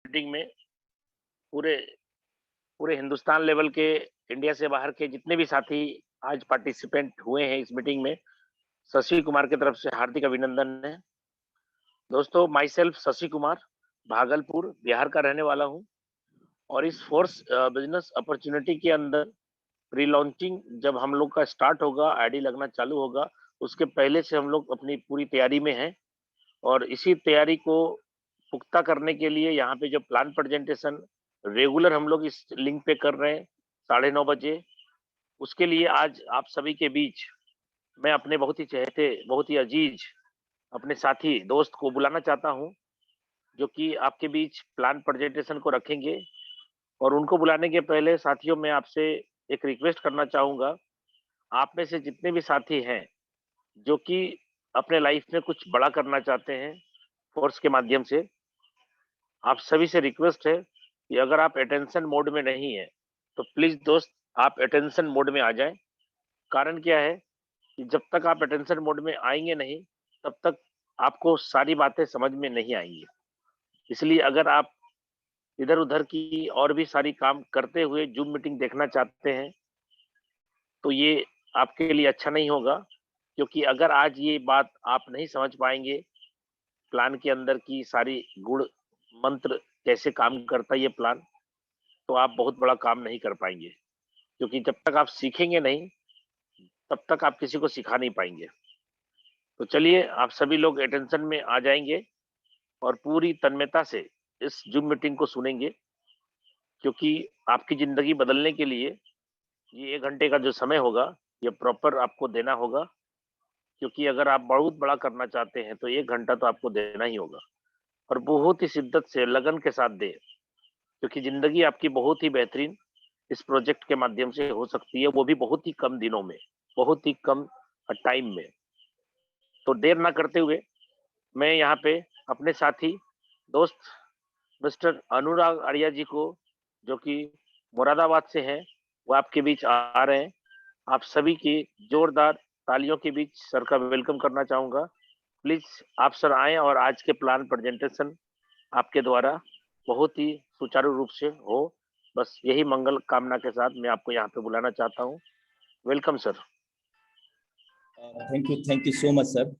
Meeting में पूरे पूरे हिंदुस्तान लेवल के, इंडिया से बाहर के जितने भी साथी आज पार्टिसिपेंट हुए हैं इस मीटिंग में, शशि कुमार की तरफ से हार्दिक अभिनंदन है। दोस्तों, माई सेल्फ शशि कुमार, भागलपुर बिहार का रहने वाला हूँ और इस फोर्स बिजनेस अपॉर्चुनिटी के अंदर प्री लॉन्चिंग जब हम लोग का स्टार्ट होगा, आईडी लगना चालू होगा, उसके पहले से हम लोग अपनी पूरी तैयारी में हैं और इसी तैयारी को पुख्ता करने के लिए यहाँ पे जो प्लान प्रेजेंटेशन रेगुलर हम लोग इस लिंक पे कर रहे हैं 9:30 बजे, उसके लिए आज आप सभी के बीच मैं अपने बहुत ही चहेते, बहुत ही अजीज अपने साथी दोस्त को बुलाना चाहता हूँ, जो कि आपके बीच प्लान प्रेजेंटेशन को रखेंगे। और उनको बुलाने के पहले साथियों, मैं आपसे एक रिक्वेस्ट करना चाहूँगा, आप में से जितने भी साथी हैं, जो कि अपने लाइफ में कुछ बड़ा करना चाहते हैं फोर्स के माध्यम से, आप सभी से रिक्वेस्ट है कि अगर आप अटेंशन मोड में नहीं है, तो प्लीज़ दोस्त आप अटेंशन मोड में आ जाएँ। कारण क्या है कि जब तक आप अटेंशन मोड में आएँगे नहीं, तब तक आपको सारी बातें समझ में नहीं आएँगी। इसलिए अगर आप इधर-उधर की और भी सारी काम करते हुए ज़ूम मीटिंग देखना चाहते हैं, तो ये आपके लिए अच्छा नहीं होगा, क्योंकि अगर आज ये बात आप नहीं समझ पाएँगे, प्लान के अंदर की सारी गुण मंत्र कैसे काम करता है ये प्लान, तो आप बहुत बड़ा काम नहीं कर पाएँगे। क्योंकि जब तक आप सीखेंगे नहीं, तब तक आप किसी को सिखा नहीं पाएँगे। तो चलिए, आप सभी लोग अटेंशन में आ जाएँगे और पूरी तन्मयता से इस ज़ूम मीटिंग को सुनेंगे, क्योंकि आपकी ज़िंदगी बदलने के लिए ये 1 घंटे का जो समय होगा, ये प्रॉपर आपको देना होगा। क्योंकि अगर आप बहुत बड़ा करना चाहते हैं, तो 1 घंटा तो आपको देना ही होगा और बहुत ही शिद्दत से, लगन के साथ दें, क्योंकि ज़िंदगी आपकी बहुत ही बेहतरीन इस प्रोजेक्ट के माध्यम से हो सकती है, वो भी बहुत ही कम दिनों में, बहुत ही कम टाइम में। तो देर ना करते हुए मैं यहाँ पे अपने साथी, दोस्त मिस्टर अनुराग आर्या जी को, जो कि मुरादाबाद से हैं, वो आपके बीच आ रहे हैं। आप सभी की जोरदार तालियों के बीच सर का वेलकम करना चाहूँगा। प्लीज़ आप सर आएँ और आज के प्लान प्रेजेंटेशन आपके द्वारा बहुत ही सुचारू रूप से हो। बस यही मंगल कामना के साथ मैं आपको यहाँ पे बुलाना चाहता हूँ। Welcome sir. Thank you so much sir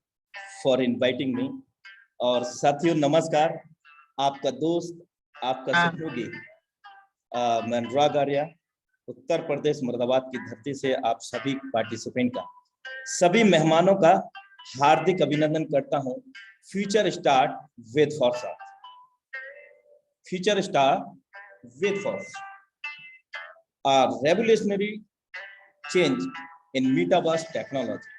for inviting me. और साथियों नमस्कार, आपका दोस्त, आपका सहयोगी मैं अनुराग आर्या, उत्तर प्रदेश मुरादाबाद की धरती से आप सभी पार्टिसिपेंट का, सभी मेहमानों का हार्दिक अभिनंदन करता हूं। Future start with force, future start with force, a revolutionary change in metaverse technology।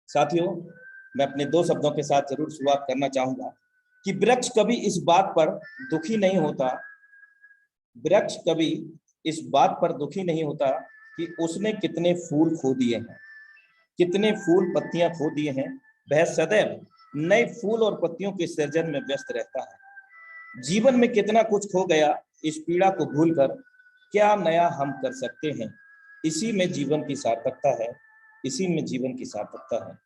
साथियों, मैं अपने 2 शब्दों के साथ जरूर शुरुआत करना चाहूंगा कि वृक्ष कभी इस बात पर दुखी नहीं होता, वृक्ष कभी इस बात पर दुखी नहीं होता कि उसने कितने फूल खो दिए हैं, कितने फूल पत्तियां खो दिए हैं। वह सदैव नए फूल और पत्तियों के सृजन में व्यस्त रहता है। जीवन में कितना कुछ खो गया, इस पीड़ा को भूलकर क्या नया हम कर सकते हैं। इसी में जीवन की सार्थकता है, इसी में जीवन की सार्थकता है।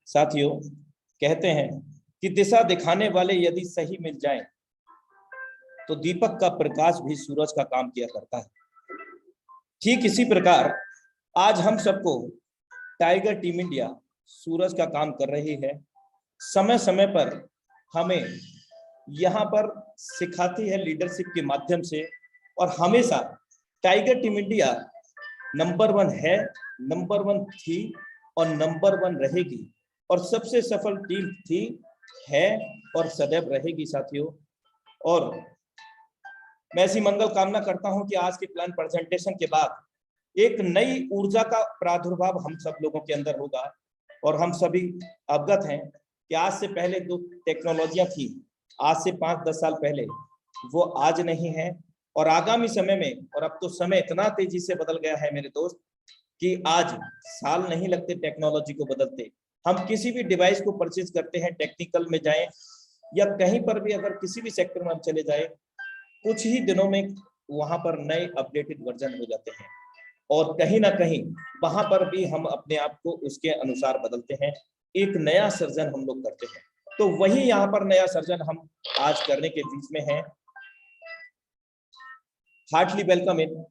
साथियों, कहते हैं कि दिशा दिखाने वाले यदि सही मिल जाएं, तो दीपक का प्रकाश भी सूरज का काम किया करता है। ठीक इसी प्रकार आज हम सबको टाइगर टीम इंडिया सूरज का काम कर रही है। समय समय पर हमें यहाँ पर सिखाती है लीडरशिप के माध्यम से, और हमेशा टाइगर टीम इंडिया नंबर 1 है, नंबर 1 थी और नंबर 1 रहेगी, और सबसे सफल टीम थी, है और सदैव रहेगी साथियों। और मैं ऐसी मंगल कामना करता हूं कि आज के प्लान प्रेजेंटेशन के बाद एक नई ऊर्जा का प्रादुर्भाव हम सब लोगों के अंदर होगा। और हम सभी अवगत हैं कि आज से पहले जो टेक्नोलॉजियां थी, आज से 5-10 साल पहले, वो आज नहीं है और आगामी समय में, और अब तो समय इतना तेजी से बदल गया है मेरे दोस्त कि आज साल नहीं लगते टेक्नोलॉजी को बदलते। हम किसी भी डिवाइस को परचेज करते हैं, टेक्निकल में जाएं या कहीं पर भी अगर किसी भी सेक्टर में हम चले जाएं, कुछ ही दिनों में वहां पर नए अपडेटेड वर्जन हो जाते हैं, और कहीं ना कहीं वहां पर भी हम अपने आप को उसके अनुसार बदलते हैं, एक नया सृजन हम लोग करते हैं। तो वही यहाँ पर नया सर्जन हम आज करने के बीच में हैं। Heartly welcome in.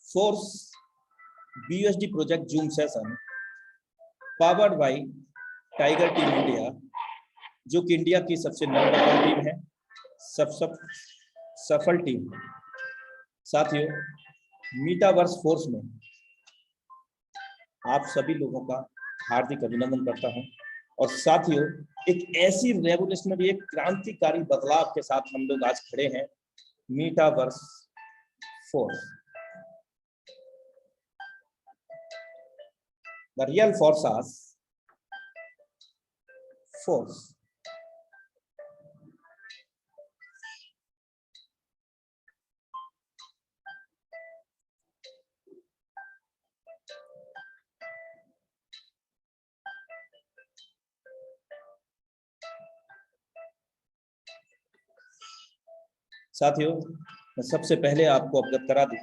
Force BUSD project Zoom session powered by tiger team India, जो कि इंडिया की सबसे नंबर 1 टीम है, सब सफल टीम है। साथियों, मीटावर्स फोर्स में आप सभी लोगों का हार्दिक अभिनंदन करता हूं। और साथियों, एक ऐसी रेवोल्यूशनरी, एक क्रांतिकारी बदलाव के साथ हम लोग आज खड़े हैं, metaverse force. The real forces force. साथियों, मैं सबसे पहले आपको अवगत करा दूं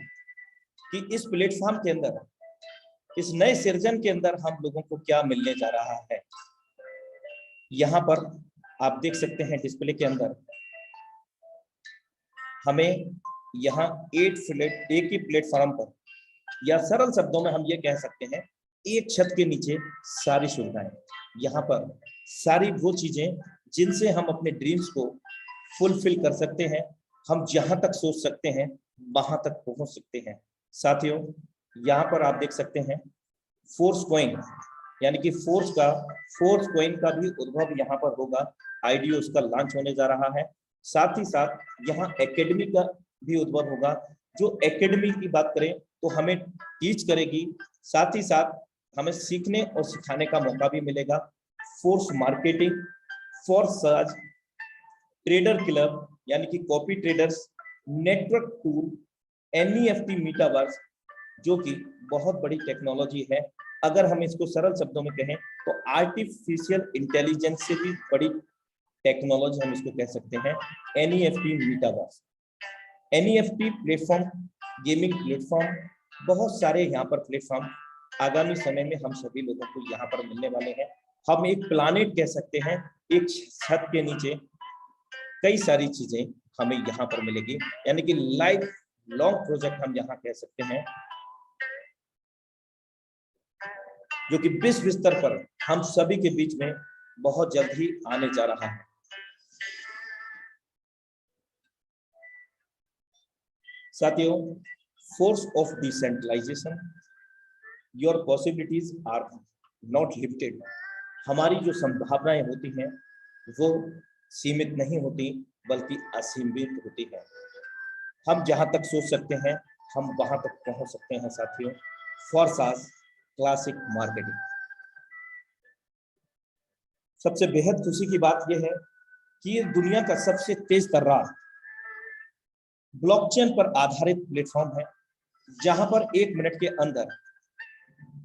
कि इस प्लेटफॉर्म के अंदर, इस नए सृजन के अंदर हम लोगों को क्या मिलने जा रहा है। यहाँ पर आप देख सकते हैं डिस्प्ले के अंदर हमें यहाँ एक ही प्लेटफॉर्म पर, या सरल शब्दों में हम ये कह सकते हैं, एक छत के नीचे सारी सुविधाएं। यहाँ पर सारी वो चीजें जिनसे हम अपने ड्रीम्स को फुलफिल कर सकते हैं, हम जहां तक सोच सकते हैं वहां तक पहुंच सकते हैं। साथियों, यहाँ पर आप देख सकते हैं फोर्स कॉइन, यानी कि फोर्स कॉइन का भी उद्भव यहाँ पर होगा। आईडीओ उसका लॉन्च होने जा रहा है। साथ ही साथ यहाँ एकेडमी का भी उद्भव होगा, जो एकेडमी की बात करें तो हमें टीच करेगी, साथ ही साथ हमें सीखने और सिखाने का मौका भी मिलेगा। Force marketing, force search, trader club यानी कि copy traders, network tool, NEFT metaverse, जो कि बहुत बड़ी टेक्नोलॉजी है। अगर हम इसको सरल शब्दों में कहें तो आर्टिफिशियल इंटेलिजेंस से भी बड़ी टेक्नोलॉजी हम इसको कह सकते हैं, NEFT metaverse. NEFT platform, gaming platform, बहुत सारे यहाँ पर प्लेटफॉर्म आगामी समय में हम सभी लोगों को यहाँ पर मिलने वाले हैं। हम एक प्लानेट कह सकते हैं, एक छत के नीचे कई सारी चीजें हमें यहाँ पर मिलेगी, यानी कि लाइफ लॉन्ग प्रोजेक्ट हम यहाँ कह सकते हैं, जो कि विश्व स्तर पर हम सभी के बीच में बहुत जल्द ही आने जा रहा है। साथियों, force of decentralization, your possibilities are not limited. हमारी जो संभावनाएं होती हैं वो सीमित नहीं होती, बल्कि असीमित होती है। हम जहां तक सोच सकते हैं हम वहां तक पहुंच सकते हैं। साथियों, फोर्सास क्लासिक मार्केटिंग। सबसे बेहद खुशी की बात यह है कि ये दुनिया का सबसे तेज तर्रार ब्लॉकचेन पर आधारित प्लेटफॉर्म है, जहां पर 1 मिनट के अंदर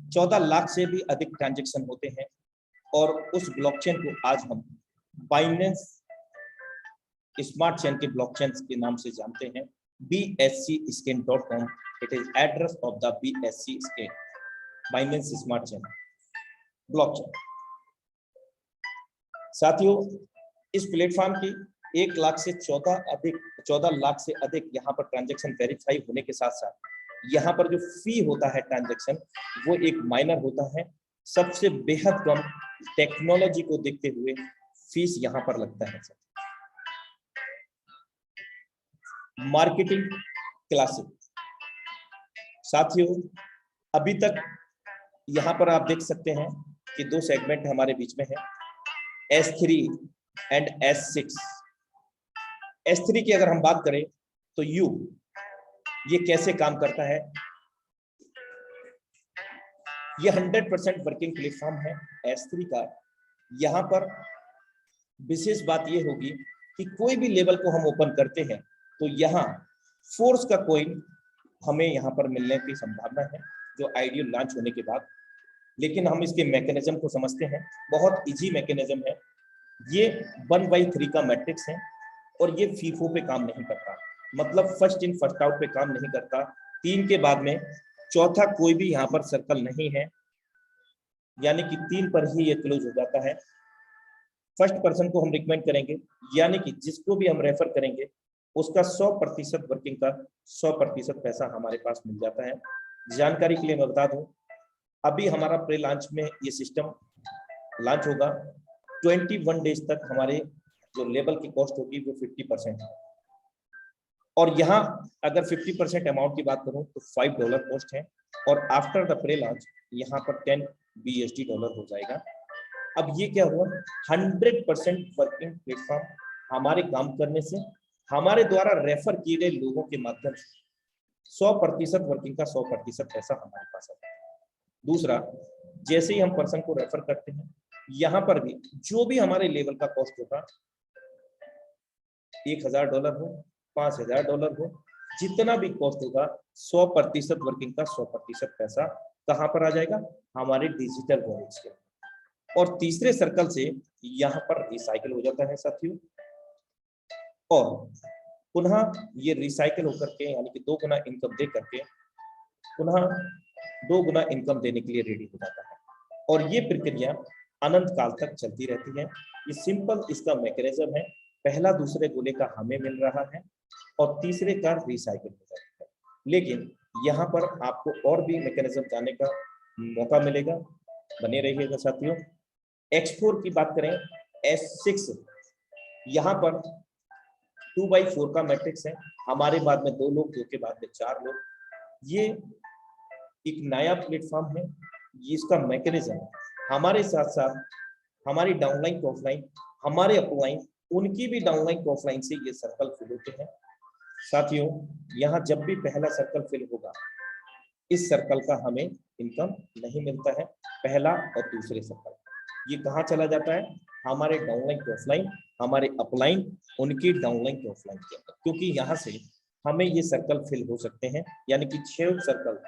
14 लाख से भी अधिक ट्रांजैक्शन होते हैं। और उस ब्लॉकचेन को आज हम बाइनेंस स्मार्ट चेन के ब्लॉकचेन के नाम से जानते हैं, BSCScan.com। It is address of the BSC Scan, Binance smart chain blockchain. साथियों, इस प्लेटफॉर्म की 1 लाख से 14 लाख से अधिक यहाँ पर ट्रांजैक्शन वेरीफाई होने के साथ साथ यहाँ पर जो फी होता है ट्रांजैक्शन, वो एक माइनर होता है। सबसे बेहद कम टेक्नोलॉजी को देखते हुए फीस यहाँ पर लगता है। Marketing classic. साथियों, अभी तक यहाँ पर आप देख सकते हैं कि 2 सेगमेंट हमारे बीच में है, S3 एंड S6। S3 की अगर हम बात करें तो ये कैसे काम करता है। ये 100% वर्किंग प्लेटफॉर्म है S3 का। यहाँ पर विशेष बात ये होगी कि कोई भी लेवल को हम ओपन करते हैं तो यहाँ फोर्स का कॉइन हमें यहाँ पर मिलने की संभावना है, जो आईडीओ लॉन्च होने के बाद। लेकिन हम इसके मैकेनिज्म को समझते हैं, बहुत इजी मैकेनिज्म है। ये 1/3 का मैट्रिक्स है। और ये फीफो पे काम नहीं करता, मतलब फर्स्ट इन फर्स्ट आउट पे काम नहीं करता। 3 के बाद में चौथा कोई भी यहाँ पर सर्कल नहीं है, यानी कि 3 पर ही ये क्लोज हो जाता है। फर्स्ट पर्सन को हम रिकमेंड करेंगे, यानी कि जिसको भी हम रेफर करेंगे उसका 100% वर्किंग का 100% पैसा हमारे पास मिल जाता है। जानकारी के लिए मैं बता दूं, अभी हमारा प्री लॉन्च में ये सिस्टम लॉन्च होगा। 21 डेज तक हमारे जो लेवल की कॉस्ट होगी वो 50% है, और यहाँ अगर 50% अमाउंट की बात करूं तो $5 कॉस्ट है, और आफ्टर द प्री लॉन्च यहाँ पर 10 BSD डॉलर हो जाएगा। अब ये क्या हुआ, 100% वर्किंग प्लेटफॉर्म हमारे काम करने से, हमारे द्वारा रेफर किए गए लोगों के माध्यम से 100% वर्किंग का 100% पैसा हमारे पास आता है। दूसरा, जैसे ही हम पर्सन को रेफर करते हैं, यहाँ पर भी जो भी हमारे लेवल का कॉस्ट होगा, $1000 हो, $5000 हो, जितना भी कॉस्ट होगा 100% वर्किंग का 100% पैसा कहाँ पर आ जाएगा, हमारे डिजिटल वॉलेट्स के। और तीसरे सर्कल से यहाँ पर रिसाइकिल हो जाता है साथियों, और पुनः ये रिसाइकिल होकर के यानी कि 2 गुना इनकम दे करके पुनः 2 गुना इनकम देने के लिए रेडी हो जाता है। और ये प्रक्रिया अनंत काल तक चलती रहती है। ये सिंपल इसका मैकेनिज्म है, पहला दूसरे गोले का हमें मिल रहा है और तीसरे का रिसाइकिल हो जाता है। लेकिन यहाँ पर आपको और भी मैकेनिज्म जानने का मौका मिलेगा, बने रहिएगा साथियों। X4 की बात करें, S6 यहाँ पर 2/4 का मैट्रिक्स है, हमारे बाद में 2 लोग, 2 के बाद में 4 लोग। ये एक नया प्लेटफॉर्म है, ये इसका मैकेनिज्म हमारे साथ साथ हमारी डाउनलाइन ऑफलाइन, हमारे अपलाइन, उनकी भी डाउनलाइन ऑफलाइन से ये सर्कल फिल होते हैं। साथियों, यहाँ जब भी पहला सर्कल फिल होगा, इस सर्कल का हमें इनकम नहीं मिलता है, पहला और दूसरे सर्कल। ये कहाँ चला जाता है, हमारे डाउनलाइन ऑफलाइन, हमारे अपलाइन, उनकी डाउनलाइन ऑफलाइन के अंदर, क्योंकि यहाँ से हमें ये सर्कल फिल हो सकते हैं, यानी कि 6 सर्कल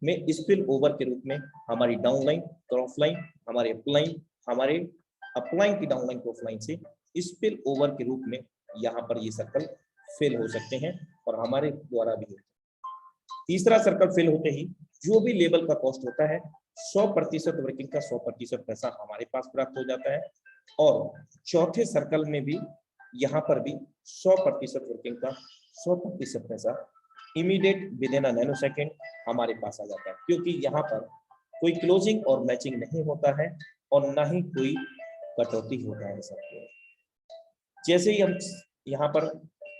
में स्पिल ओवर के रूप में हमारी डाउनलाइन ऑफलाइन, हमारे अपलाइन की डाउनलाइन ऑफलाइन से स्पिल ओवर के रूप में यहाँ पर ये सर्कल फिल हो सकते हैं, और हमारे द्वारा भी होते हैं। तीसरा सर्कल फिल होते ही जो भी लेवल का कॉस्ट होता है, 100% वर्किंग का 100% पैसा हमारे पास प्राप्त हो जाता है। और चौथे सर्कल में भी यहाँ पर भी 100% वर्किंग का 100% पैसा immediate with in a nano second हमारे पास आ जाता है, क्योंकि यहाँ पर कोई क्लोजिंग और मैचिंग नहीं होता है और ना ही कोई कटौती होता है सबको। जैसे ही हम यहाँ पर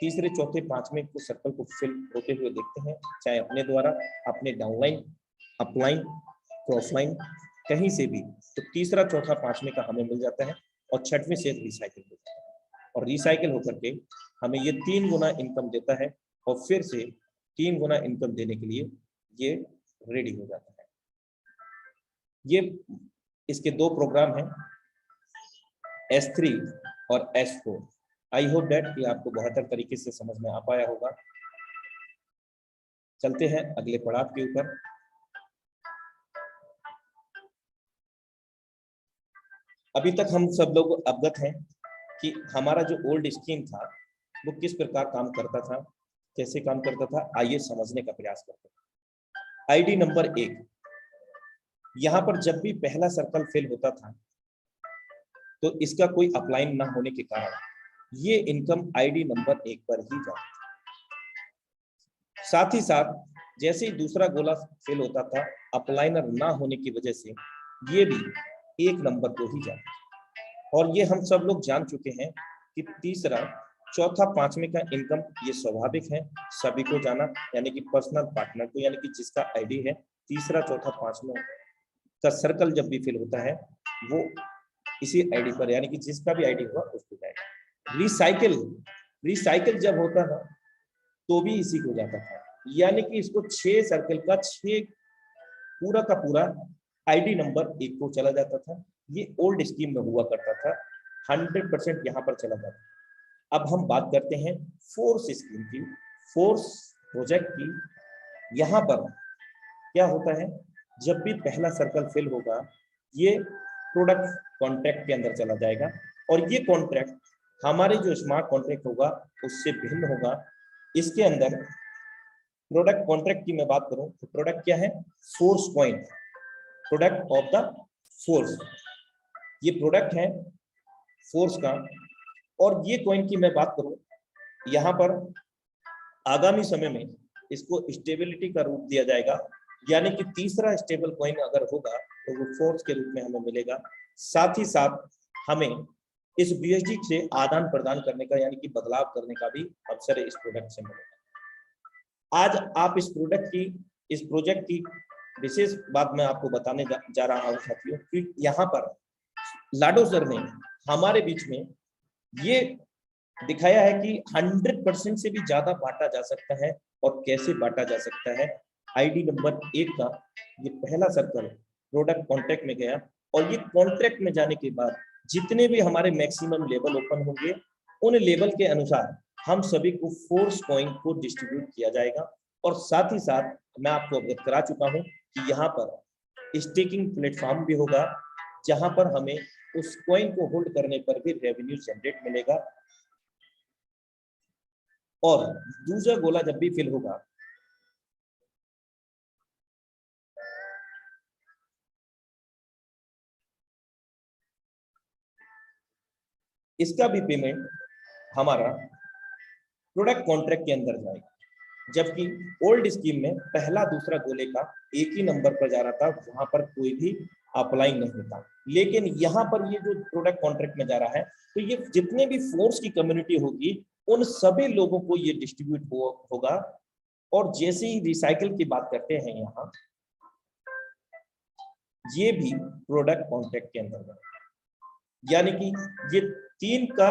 तीसरे चौथे पांचवें को सर्कल को फिल होते हुए देखते हैं, चाहे अपने द्वारा, अपने डाउनलाइन, अपलाइन, क्रॉसलाइन, कहीं से भी, तो तीसरा चौथा पांचवें का हमें मिल जाता है और छठवें से रिसाइकिल हो जाता है, और रिसाइकिल होकर के हमें ये 3 गुना इनकम देता है, और फिर से 3 गुना इनकम देने के लिए ये रेडी हो जाता है। ये इसके 2 प्रोग्राम हैं, S3 और S4। आई होप दैट ये आपको बेहतर तरीके से समझ में आ पाया होगा। चलते हैं अगले पड़ाव के ऊपर। अभी तक हम सब लोग अवगत हैं कि हमारा जो ओल्ड स्कीम था वो किस प्रकार काम करता था, कैसे काम करता था, आइए समझने का प्रयास करते हैं। आईडी नंबर 1, यहाँ पर जब भी पहला सर्कल फिल होता था तो इसका कोई अपलाइन ना होने के कारण ये इनकम आईडी नंबर 1 पर ही जाती थी। साथ ही साथ जैसे ही दूसरा गोला फिल होता था, अपलाइनर ना होने की वजह से ये भी 1 नंबर को ही जाता था। और ये हम सब लोग जान चुके हैं कि तीसरा चौथा पांचवें का इनकम ये स्वाभाविक है, सभी को जाना, यानी कि पर्सनल पार्टनर को, यानी कि जिसका आईडी है तीसरा चौथा पांचवें का सर्कल जब भी फिल होता है वो इसी आईडी पर, यानी कि जिसका भी आईडी होगा उसको जाएगा। रिसाइकिल जब होता ना तो भी इसी को जाता था, यानी कि इसको 6 सर्कल का 6 पूरा का पूरा आईडी नंबर 1 को चला जाता था। ये ओल्ड स्कीम में हुआ करता था, 100% यहाँ पर चला जाता था। अब हम बात करते हैं फोर्स स्कीम की, फोर्स प्रोजेक्ट की। यहाँ पर क्या होता है, जब भी पहला सर्कल फिल होगा ये प्रोडक्ट कॉन्ट्रैक्ट के अंदर चला जाएगा, और ये कॉन्ट्रैक्ट हमारे जो स्मार्ट कॉन्ट्रैक्ट होगा उससे भिन्न होगा। इसके अंदर प्रोडक्ट कॉन्ट्रैक्ट की मैं बात करूं तो प्रोडक्ट क्या है, force coin, product of the force, ये प्रोडक्ट है फोर्स का। और ये कॉइन की मैं बात करूं, यहाँ पर आगामी समय में इसको स्टेबिलिटी का रूप दिया जाएगा, यानी कि तीसरा स्टेबल कॉइन अगर होगा तो वो फोर्स के रूप में हमें मिलेगा। साथ ही साथ हमें इस BUSD से आदान प्रदान करने का यानी कि बदलाव करने का भी अवसर इस प्रोडक्ट से मिलेगा। आज आप इस प्रोजेक्ट की विशेष बात मैं आपको बताने जा रहा हूं साथियों कि यहाँ पर लाडो सर ने हमारे बीच में ये दिखाया है कि 100% से भी ज्यादा बांटा जा सकता है और कैसे बांटा जा सकता है। आईडी नंबर 1 का ये पहला सर्कल प्रोडक्ट कॉन्ट्रैक्ट में गया और ये कॉन्ट्रैक्ट में जाने के बाद जितने भी हमारे मैक्सिमम लेवल ओपन होंगे उन लेवल के अनुसार हम सभी को फोर्स कॉइन को डिस्ट्रीब्यूट किया जाएगा। और साथ ही साथ मैं आपको अवगत करा चुका हूं कि यहाँ पर स्टेकिंग प्लेटफॉर्म भी होगा, जहां पर हमें उस कॉइन को होल्ड करने पर भी रेवेन्यू जनरेट मिलेगा। और दूसरा गोला जब भी फिल होगा इसका भी पेमेंट हमारा प्रोडक्ट कॉन्ट्रैक्ट के अंदर जाएगा, जबकि ओल्ड स्कीम में पहला दूसरा गोले का एक ही नंबर पर जा रहा था, वहां पर कोई भी अप्लाई नहीं होता। लेकिन यहाँ पर ये जो प्रोडक्ट कॉन्ट्रैक्ट में जा रहा है तो ये जितने भी फोर्स की कम्युनिटी होगी उन सभी लोगों को ये डिस्ट्रीब्यूट होगा। और जैसे ही रिसाइकिल की बात करते हैं यहाँ, ये भी प्रोडक्ट कॉन्ट्रैक्ट के अंदर, यानी कि ये 3 का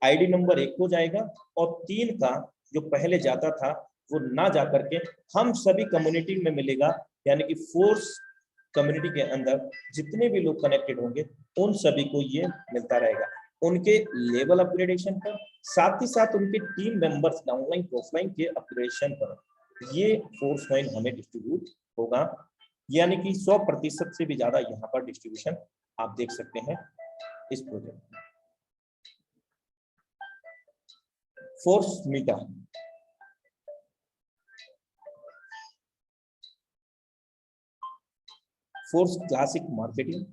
आईडी नंबर 1 हो जाएगा और 3 का जो पहले जाता था वो ना जाकर के हम सभी कम्युनिटी में मिलेगा, यानी कि फोर्स कम्युनिटी के अंदर जितने भी लोग कनेक्टेड होंगे उन सभी को ये मिलता रहेगा उनके लेवल अपग्रेडेशन पर, साथ ही साथ उनके टीम मेंबर्स डाउनलाइन ऑफलाइन के अपग्रेडेशन पर ये फोर्स कॉइन हमें डिस्ट्रीब्यूट होगा। यानी कि 100% से भी ज्यादा यहाँ पर डिस्ट्रीब्यूशन आप देख सकते हैं इस प्रोजेक्ट में। Force meter, force classic marketing,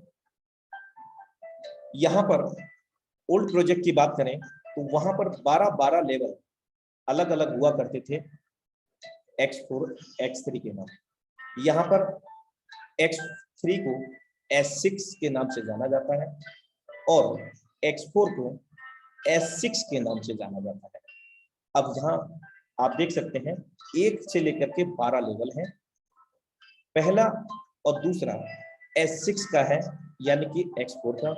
यहां पर ओल्ड प्रोजेक्ट की बात करें तो वहां पर 12 लेवल अलग अलग हुआ करते थे X4 X3 के नाम। यहाँ पर X3 को S6 के नाम से जाना जाता है और X4 को S6 के नाम से जाना जाता है। अब यहाँ आप देख सकते हैं 1 से लेकर के 12 लेवल हैं। पहला और दूसरा S6 का है यानी कि X4 का,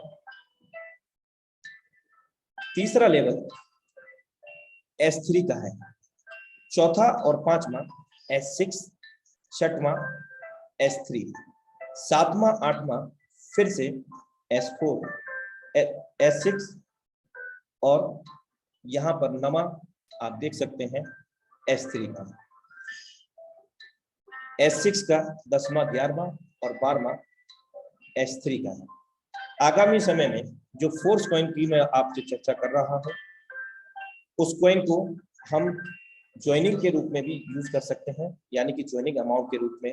तीसरा लेवल S3 का है, चौथा और पांचवा S6, छठवां S3, सातवां आठवां फिर से S4 S6 और यहाँ पर नवा आप देख सकते हैं S3 का, S6 का 10वां 11वां और 12वां S3 का है। आगामी समय में जो फोर्स कॉइन की मैं आपसे चर्चा कर रहा हूं उस कॉइन को हम ज्वाइनिंग के रूप में भी यूज कर सकते हैं, यानी कि ज्वाइनिंग अमाउंट के रूप में,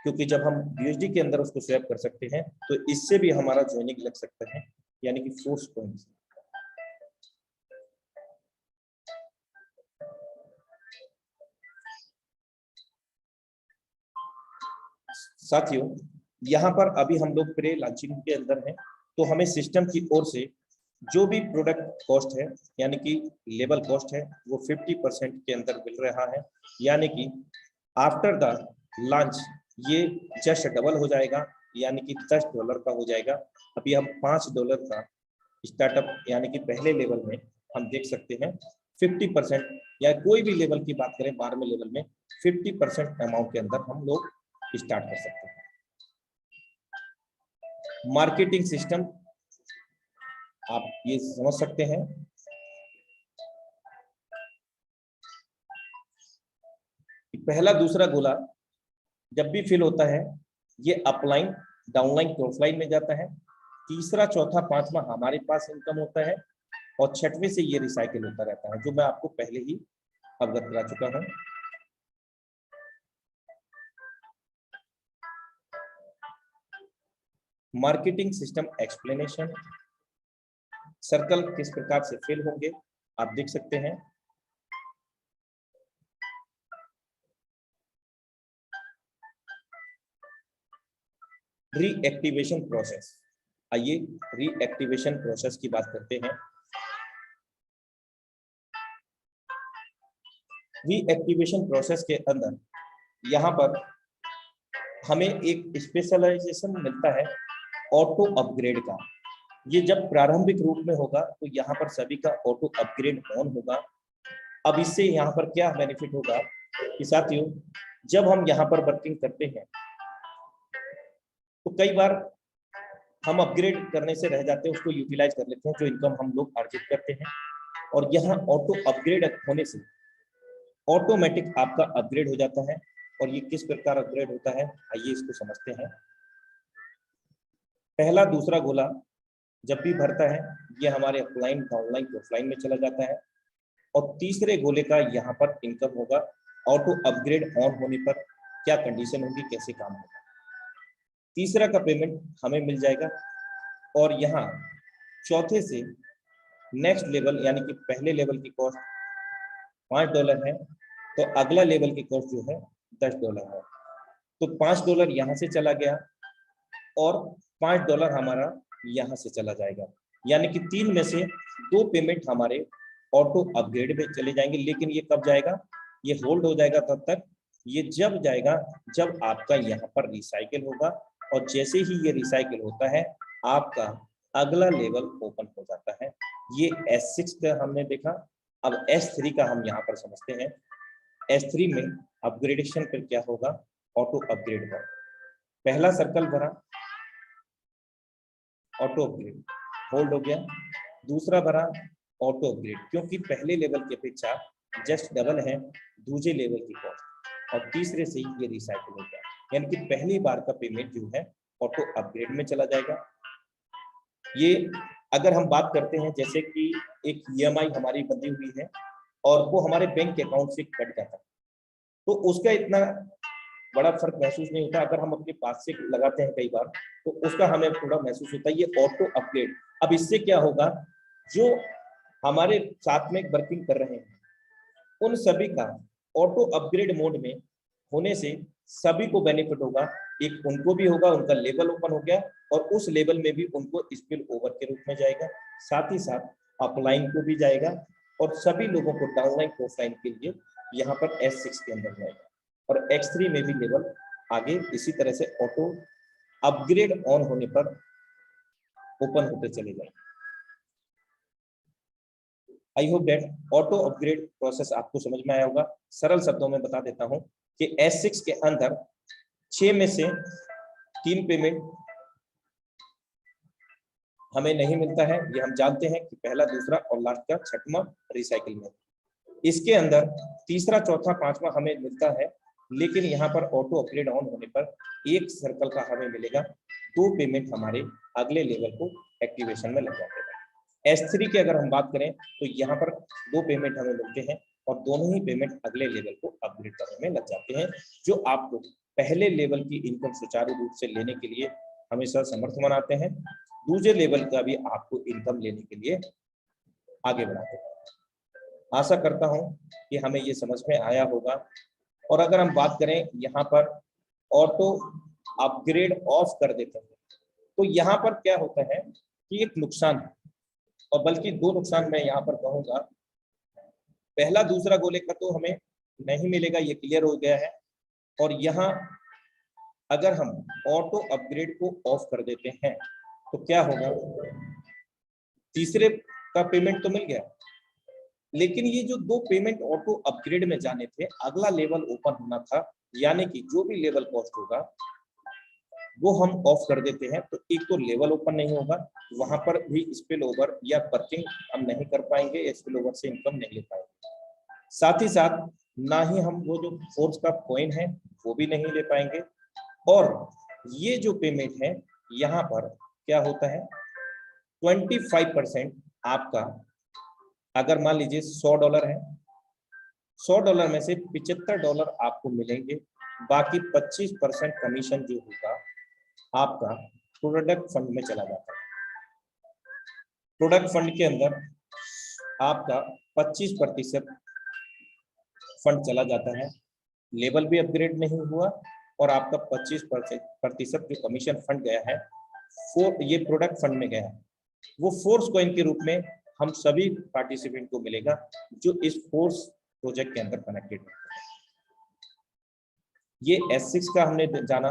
क्योंकि जब हम BUSD के अंदर उसको स्वैप कर सकते हैं तो इससे भी हमारा ज्वाइनिंग लग सकता है, यानी कि फोर्स कॉइन। साथियों यहाँ पर अभी हम लोग प्रे लॉन्चिंग के अंदर हैं, तो हमें सिस्टम की ओर से जो भी प्रोडक्ट कॉस्ट है यानी कि लेवल कॉस्ट है वो 50% के अंदर मिल रहा है, यानी कि आफ्टर द लॉन्च ये जस्ट डबल हो जाएगा, यानी कि $10 का हो जाएगा। अभी हम $5 का स्टार्टअप यानी कि पहले लेवल में हम देख सकते हैं 50% या कोई भी लेवल की बात करें 12वें लेवल में 50% अमाउंट के अंदर हम लोग स्टार्ट कर सकते हैं। मार्केटिंग सिस्टम आप ये समझ सकते हैं, पहला दूसरा गोला जब भी फिल होता है ये अपलाइन डाउनलाइन क्रॉसलाइन में जाता है, तीसरा चौथा पांचवा हमारे पास इनकम होता है और छठवें से ये रिसाइकिल होता रहता है, जो मैं आपको पहले ही अवगत करा चुका हूँ। मार्केटिंग सिस्टम एक्सप्लेनेशन, सर्कल किस प्रकार से फिल होंगे आप देख सकते हैं। रीएक्टिवेशन प्रोसेस, आइए रीएक्टिवेशन प्रोसेस की बात करते हैं। रीएक्टिवेशन प्रोसेस के अंदर यहाँ पर हमें एक स्पेशलाइजेशन मिलता है ऑटो अपग्रेड का। ये जब प्रारंभिक रूप में होगा तो यहाँ पर सभी का ऑटो अपग्रेड ऑन होगा। अब इससे यहाँ पर क्या बेनिफिट होगा कि साथियों, जब हम यहाँ पर वर्किंग करते हैं तो कई बार हम अपग्रेड करने से रह जाते हैं, उसको यूटिलाइज कर लेते हैं जो इनकम हम लोग अर्जित करते हैं। और यहाँ ऑटो अपग्रेड होने से ऑटोमेटिक आपका अपग्रेड हो जाता है। और ये किस प्रकार अपग्रेड होता है, आइए इसको समझते हैं। पहला दूसरा गोला जब भी भरता है ये हमारे अपलाइन डाउनलाइन ऑफलाइन में चला जाता है। और तीसरे गोले का यहाँ पर इनकम होगा। ऑटो अपग्रेड ऑन होने पर क्या कंडीशन होगी, कैसे काम होगा। तीसरा का पेमेंट हमें मिल जाएगा। और यहाँ चौथे से नेक्स्ट लेवल यानी कि पहले लेवल की कॉस्ट $5 है, तो अगला लेवल की कॉस्ट जो है $10 है। तो $5 यहाँ से चला गया और $5 हमारा यहाँ से चला जाएगा, यानी कि 3 में से 2 पेमेंट हमारे ऑटो अपग्रेड में चले जाएंगे। लेकिन ये कब जाएगा, ये होल्ड हो जाएगा तब तक, ये जब जाएगा जब आपका यहाँ पर रिसाइकिल होगा। और जैसे ही ये रिसाइकिल होता है आपका अगला लेवल ओपन हो जाता है। ये S6 का हमने देखा। अब S3 का हम यहाँ पर समझते हैं। S3 में अपग्रेडेशन पर क्या होगा, ऑटो अपग्रेड होगा। पहला सर्कल भरा, ऑटो अपग्रेड होल्ड हो गया। दूसरा भरा, ऑटो अपग्रेड, क्योंकि पहले लेवल की अपेक्षा जस्ट डबल है दूसरे लेवल की कॉस्ट। और तीसरे से ये रिसाइकिल हो गया, यानी कि पहली बार का पेमेंट जो है ऑटो अपग्रेड में चला जाएगा। ये अगर हम बात करते हैं जैसे कि एक EMI हमारी बंधी हुई है और वो हमारे बैंक अकाउंट से कट जाता है, तो उसका इतना बड़ा फर्क महसूस नहीं होता। अगर हम अपने पास से लगाते हैं कई बार तो उसका हमें थोड़ा महसूस होता है। ये ऑटो अपग्रेड, अब इससे क्या होगा, जो हमारे साथ में वर्किंग कर रहे हैं उन सभी का ऑटो अपग्रेड मोड में होने से सभी को बेनिफिट होगा। एक उनको भी होगा, उनका लेवल ओपन हो गया और उस लेवल में भी उनको स्पिल ओवर के रूप में जाएगा, साथ ही साथ अपलाइन को भी जाएगा और सभी लोगों को डाउनलाइन ऑफलाइन के लिए यहाँ पर S6 के अंदर जाएगा। और X3 में भी लेवल आगे इसी तरह से ऑटो अपग्रेड ऑन होने पर ओपन होते चले जाएंगे। I hope that auto upgrade process आपको समझ में आया होगा। सरल शब्दों में बता देता हूं कि S6 के अंदर 6 में से 3 पेमेंट हमें नहीं मिलता है, ये हम जानते हैं कि पहला, दूसरा और लास्ट का छठवां रिसाइकिल में। इसके अंदर तीसरा, चौथा, पांचवा हमें मिलता है, लेकिन यहाँ पर ऑटो अपग्रेड ऑन होने पर एक सर्कल का हमें मिलेगा, 2 पेमेंट हमारे अगले लेवल को एक्टिवेशन में लग जाते हैं। S3 की अगर हम बात करें तो यहाँ पर 2 पेमेंट हमें मिलते हैं और दोनों ही पेमेंट अगले लेवल को अपग्रेड करने में लग जाते हैं, जो आपको पहले लेवल की इनकम सुचारू रूप से लेने के लिए हमेशा समर्थ बनाते हैं, दूसरे लेवल का भी आपको इनकम लेने के लिए आगे बढ़ाते हैं। आशा करता हूं कि हमें ये समझ में आया होगा। और अगर हम बात करें यहाँ पर ऑटो अपग्रेड ऑफ कर देते हैं तो यहाँ पर क्या होता है कि एक नुकसान है, और बल्कि 2 नुकसान मैं यहाँ पर कहूंगा। पहला, दूसरा गोले का तो हमें नहीं मिलेगा, ये क्लियर हो गया है। और यहाँ अगर हम ऑटो अपग्रेड को ऑफ कर देते हैं तो क्या होगा, तीसरे का पेमेंट तो मिल गया, लेकिन ये जो 2 पेमेंट ऑटो अपग्रेड में जाने थे, अगला लेवल ओपन होना था, यानी कि जो भी लेवल कॉस्ट होगा वो हम ऑफ कर देते हैं, तो एक तो लेवल ओपन नहीं होगा, वहां पर भी स्पिल ओवर या वर्किंग हम नहीं कर पाएंगे, स्पिल ओवर से इनकम नहीं ले पाएंगे। साथ ही साथ ना ही हम वो जो फोर्स का कॉइन है वो भी नहीं ले पाएंगे। और ये जो पेमेंट है यहाँ पर क्या होता है, 25% आपका अगर मान लीजिए $100 है, $100 में से $75 आपको मिलेंगे, बाकी 25% कमीशन जो होगा आपका प्रोडक्ट फंड में चला जाता है। प्रोडक्ट फंड के अंदर आपका 25% फंड चला जाता है, लेवल भी अपग्रेड नहीं हुआ और आपका 25% जो कमीशन फंड गया है ये प्रोडक्ट फंड में गया है, वो फोर्स कॉइन के रूप में हम सभी पार्टिसिपेंट को मिलेगा जो इस फोर्स प्रोजेक्ट के अंदर कनेक्टेड है। ये S6 का हमने जाना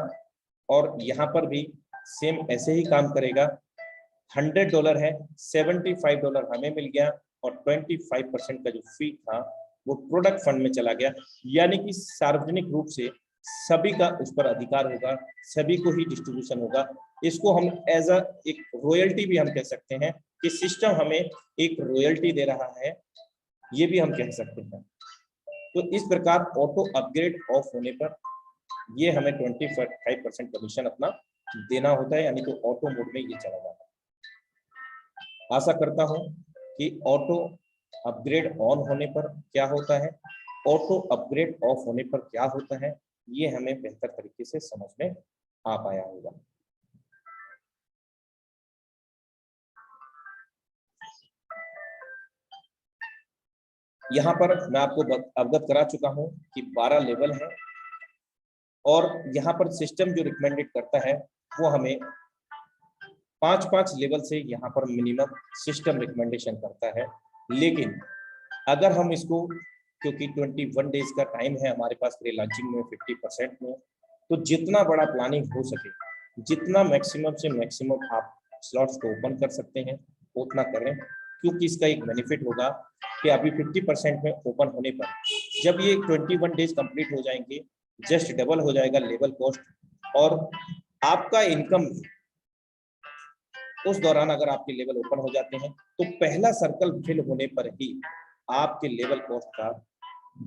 और यहाँ पर भी सेम ऐसे ही काम करेगा। $100 है, $75 हमें मिल गया और 25% का जो फी था वो प्रोडक्ट फंड में चला गया, यानी कि सार्वजनिक रूप से सभी का उस पर अधिकार होगा, सभी को ही डिस्ट्रीब्यूशन होगा। इसको हम एज एक रॉयल्टी भी हम कह सकते हैं कि सिस्टम हमें एक रॉयल्टी दे रहा है, ये भी हम कह सकते हैं। तो इस प्रकार ऑटो अपग्रेड ऑफ होने पर ये हमें 25% कमीशन अपना देना होता है, यानी कि ऑटो मोड में ये चला जाता है। आशा करता हूं कि ऑटो अपग्रेड ऑन होने पर क्या होता है, ऑटो अपग्रेड ऑफ होने पर क्या होता है, ये हमें बेहतर तरीके से समझ में आ पाया होगा। यहाँ पर मैं आपको अवगत करा चुका हूँ कि 12 लेवल है और यहाँ पर सिस्टम जो रिकमेंडेड करता है वो हमें 5-5 लेवल से यहाँ पर मिनिमम सिस्टम रिकमेंडेशन करता है। लेकिन अगर हम इसको, क्योंकि 21 डेज का टाइम है हमारे पास प्री लॉन्चिंग में 50% में, तो जितना बड़ा प्लानिंग हो सके, जितना मैक्सिमम से मैक्सिमम आप स्लॉट्स को ओपन कर सकते हैं उतना करें, क्योंकि इसका एक बेनिफिट होगा कि अभी 50% में ओपन होने पर जब ये 21 डेज कंप्लीट हो जाएंगे, जस्ट डबल हो जाएगा लेवल कॉस्ट और आपका इनकम उस दौरान अगर आपके लेवल ओपन हो जाते हैं तो पहला सर्कल फिल होने पर ही आपके लेवल कॉस्ट का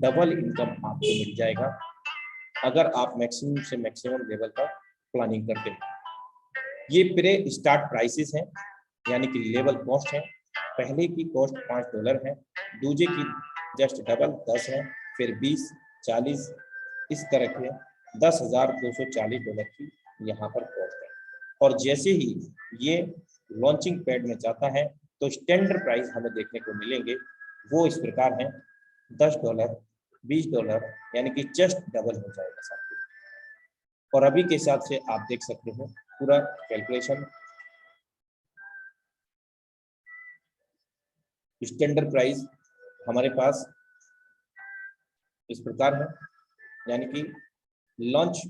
डबल इनकम आपको मिल जाएगा, अगर आप मैक्सिमम से मैक्सिमम लेवल का प्लानिंग करते हैं। ये प्रे स्टार्ट प्राइसेस हैं, यानी कि लेवल कॉस्ट है। पहले की कॉस्ट $5 है, दूसरे की जस्ट डबल 10 है, फिर 20, 40 इस तरह के $10,240 की यहाँ पर कॉस्ट है। और जैसे ही ये लॉन्चिंग पैड में जाता है तो स्टैंडर्ड प्राइस हमें देखने को मिलेंगे, वो इस प्रकार है $10, $20, यानी कि जस्ट डबल हो जाएगा साथियों। और अभी के हिसाब से आप देख सकते हो पूरा कैलकुलेशन। स्टैंडर्ड प्राइस हमारे पास इस प्रकार है, यानी कि लॉन्च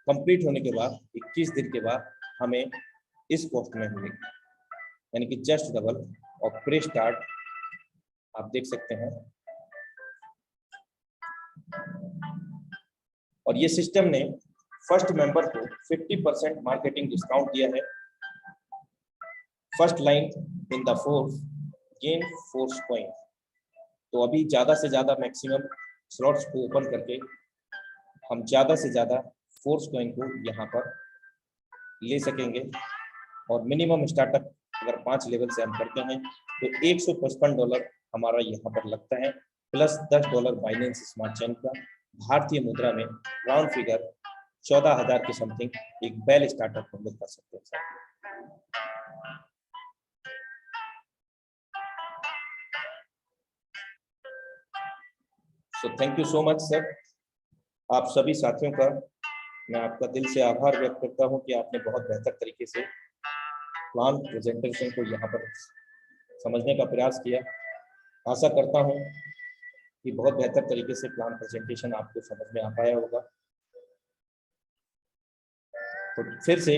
कंप्लीट होने के बाद 21 दिन के बाद हमें इस कॉस्ट में मिलेगी, यानी कि जस्ट डबल। और प्री स्टार्ट आप देख सकते हैं। और ये सिस्टम ने फर्स्ट मेंबर को 50% मार्केटिंग डिस्काउंट दिया है। First line in the force gain force coin. तो अभी ज्यादा से ज्यादा मैक्सिमम स्लॉट्स को ओपन करके हम ज्यादा से ज्यादा फोर्स कॉइन को यहाँ पर ले सकेंगे। और मिनिमम स्टार्टअप अगर 5 लेवल से हम करते हैं तो $155 हमारा यहाँ पर लगता है, प्लस $10 बाइनेंस स्मार्ट चेन का। भारतीय मुद्रा में राउंड फिगर 14,000 के समथिंग एक बेल स्टार्टअप हम लोग कर सकते हैं। So thank you so much sir. आप सभी साथियों का मैं आपका दिल से आभार व्यक्त करता हूं कि आपने बहुत बेहतर तरीके से प्लान प्रेजेंटेशन को यहाँ पर समझने का प्रयास किया। आशा करता हूं कि बहुत बेहतर तरीके से प्लान प्रेजेंटेशन आपको समझ में आ पाया होगा। तो फिर से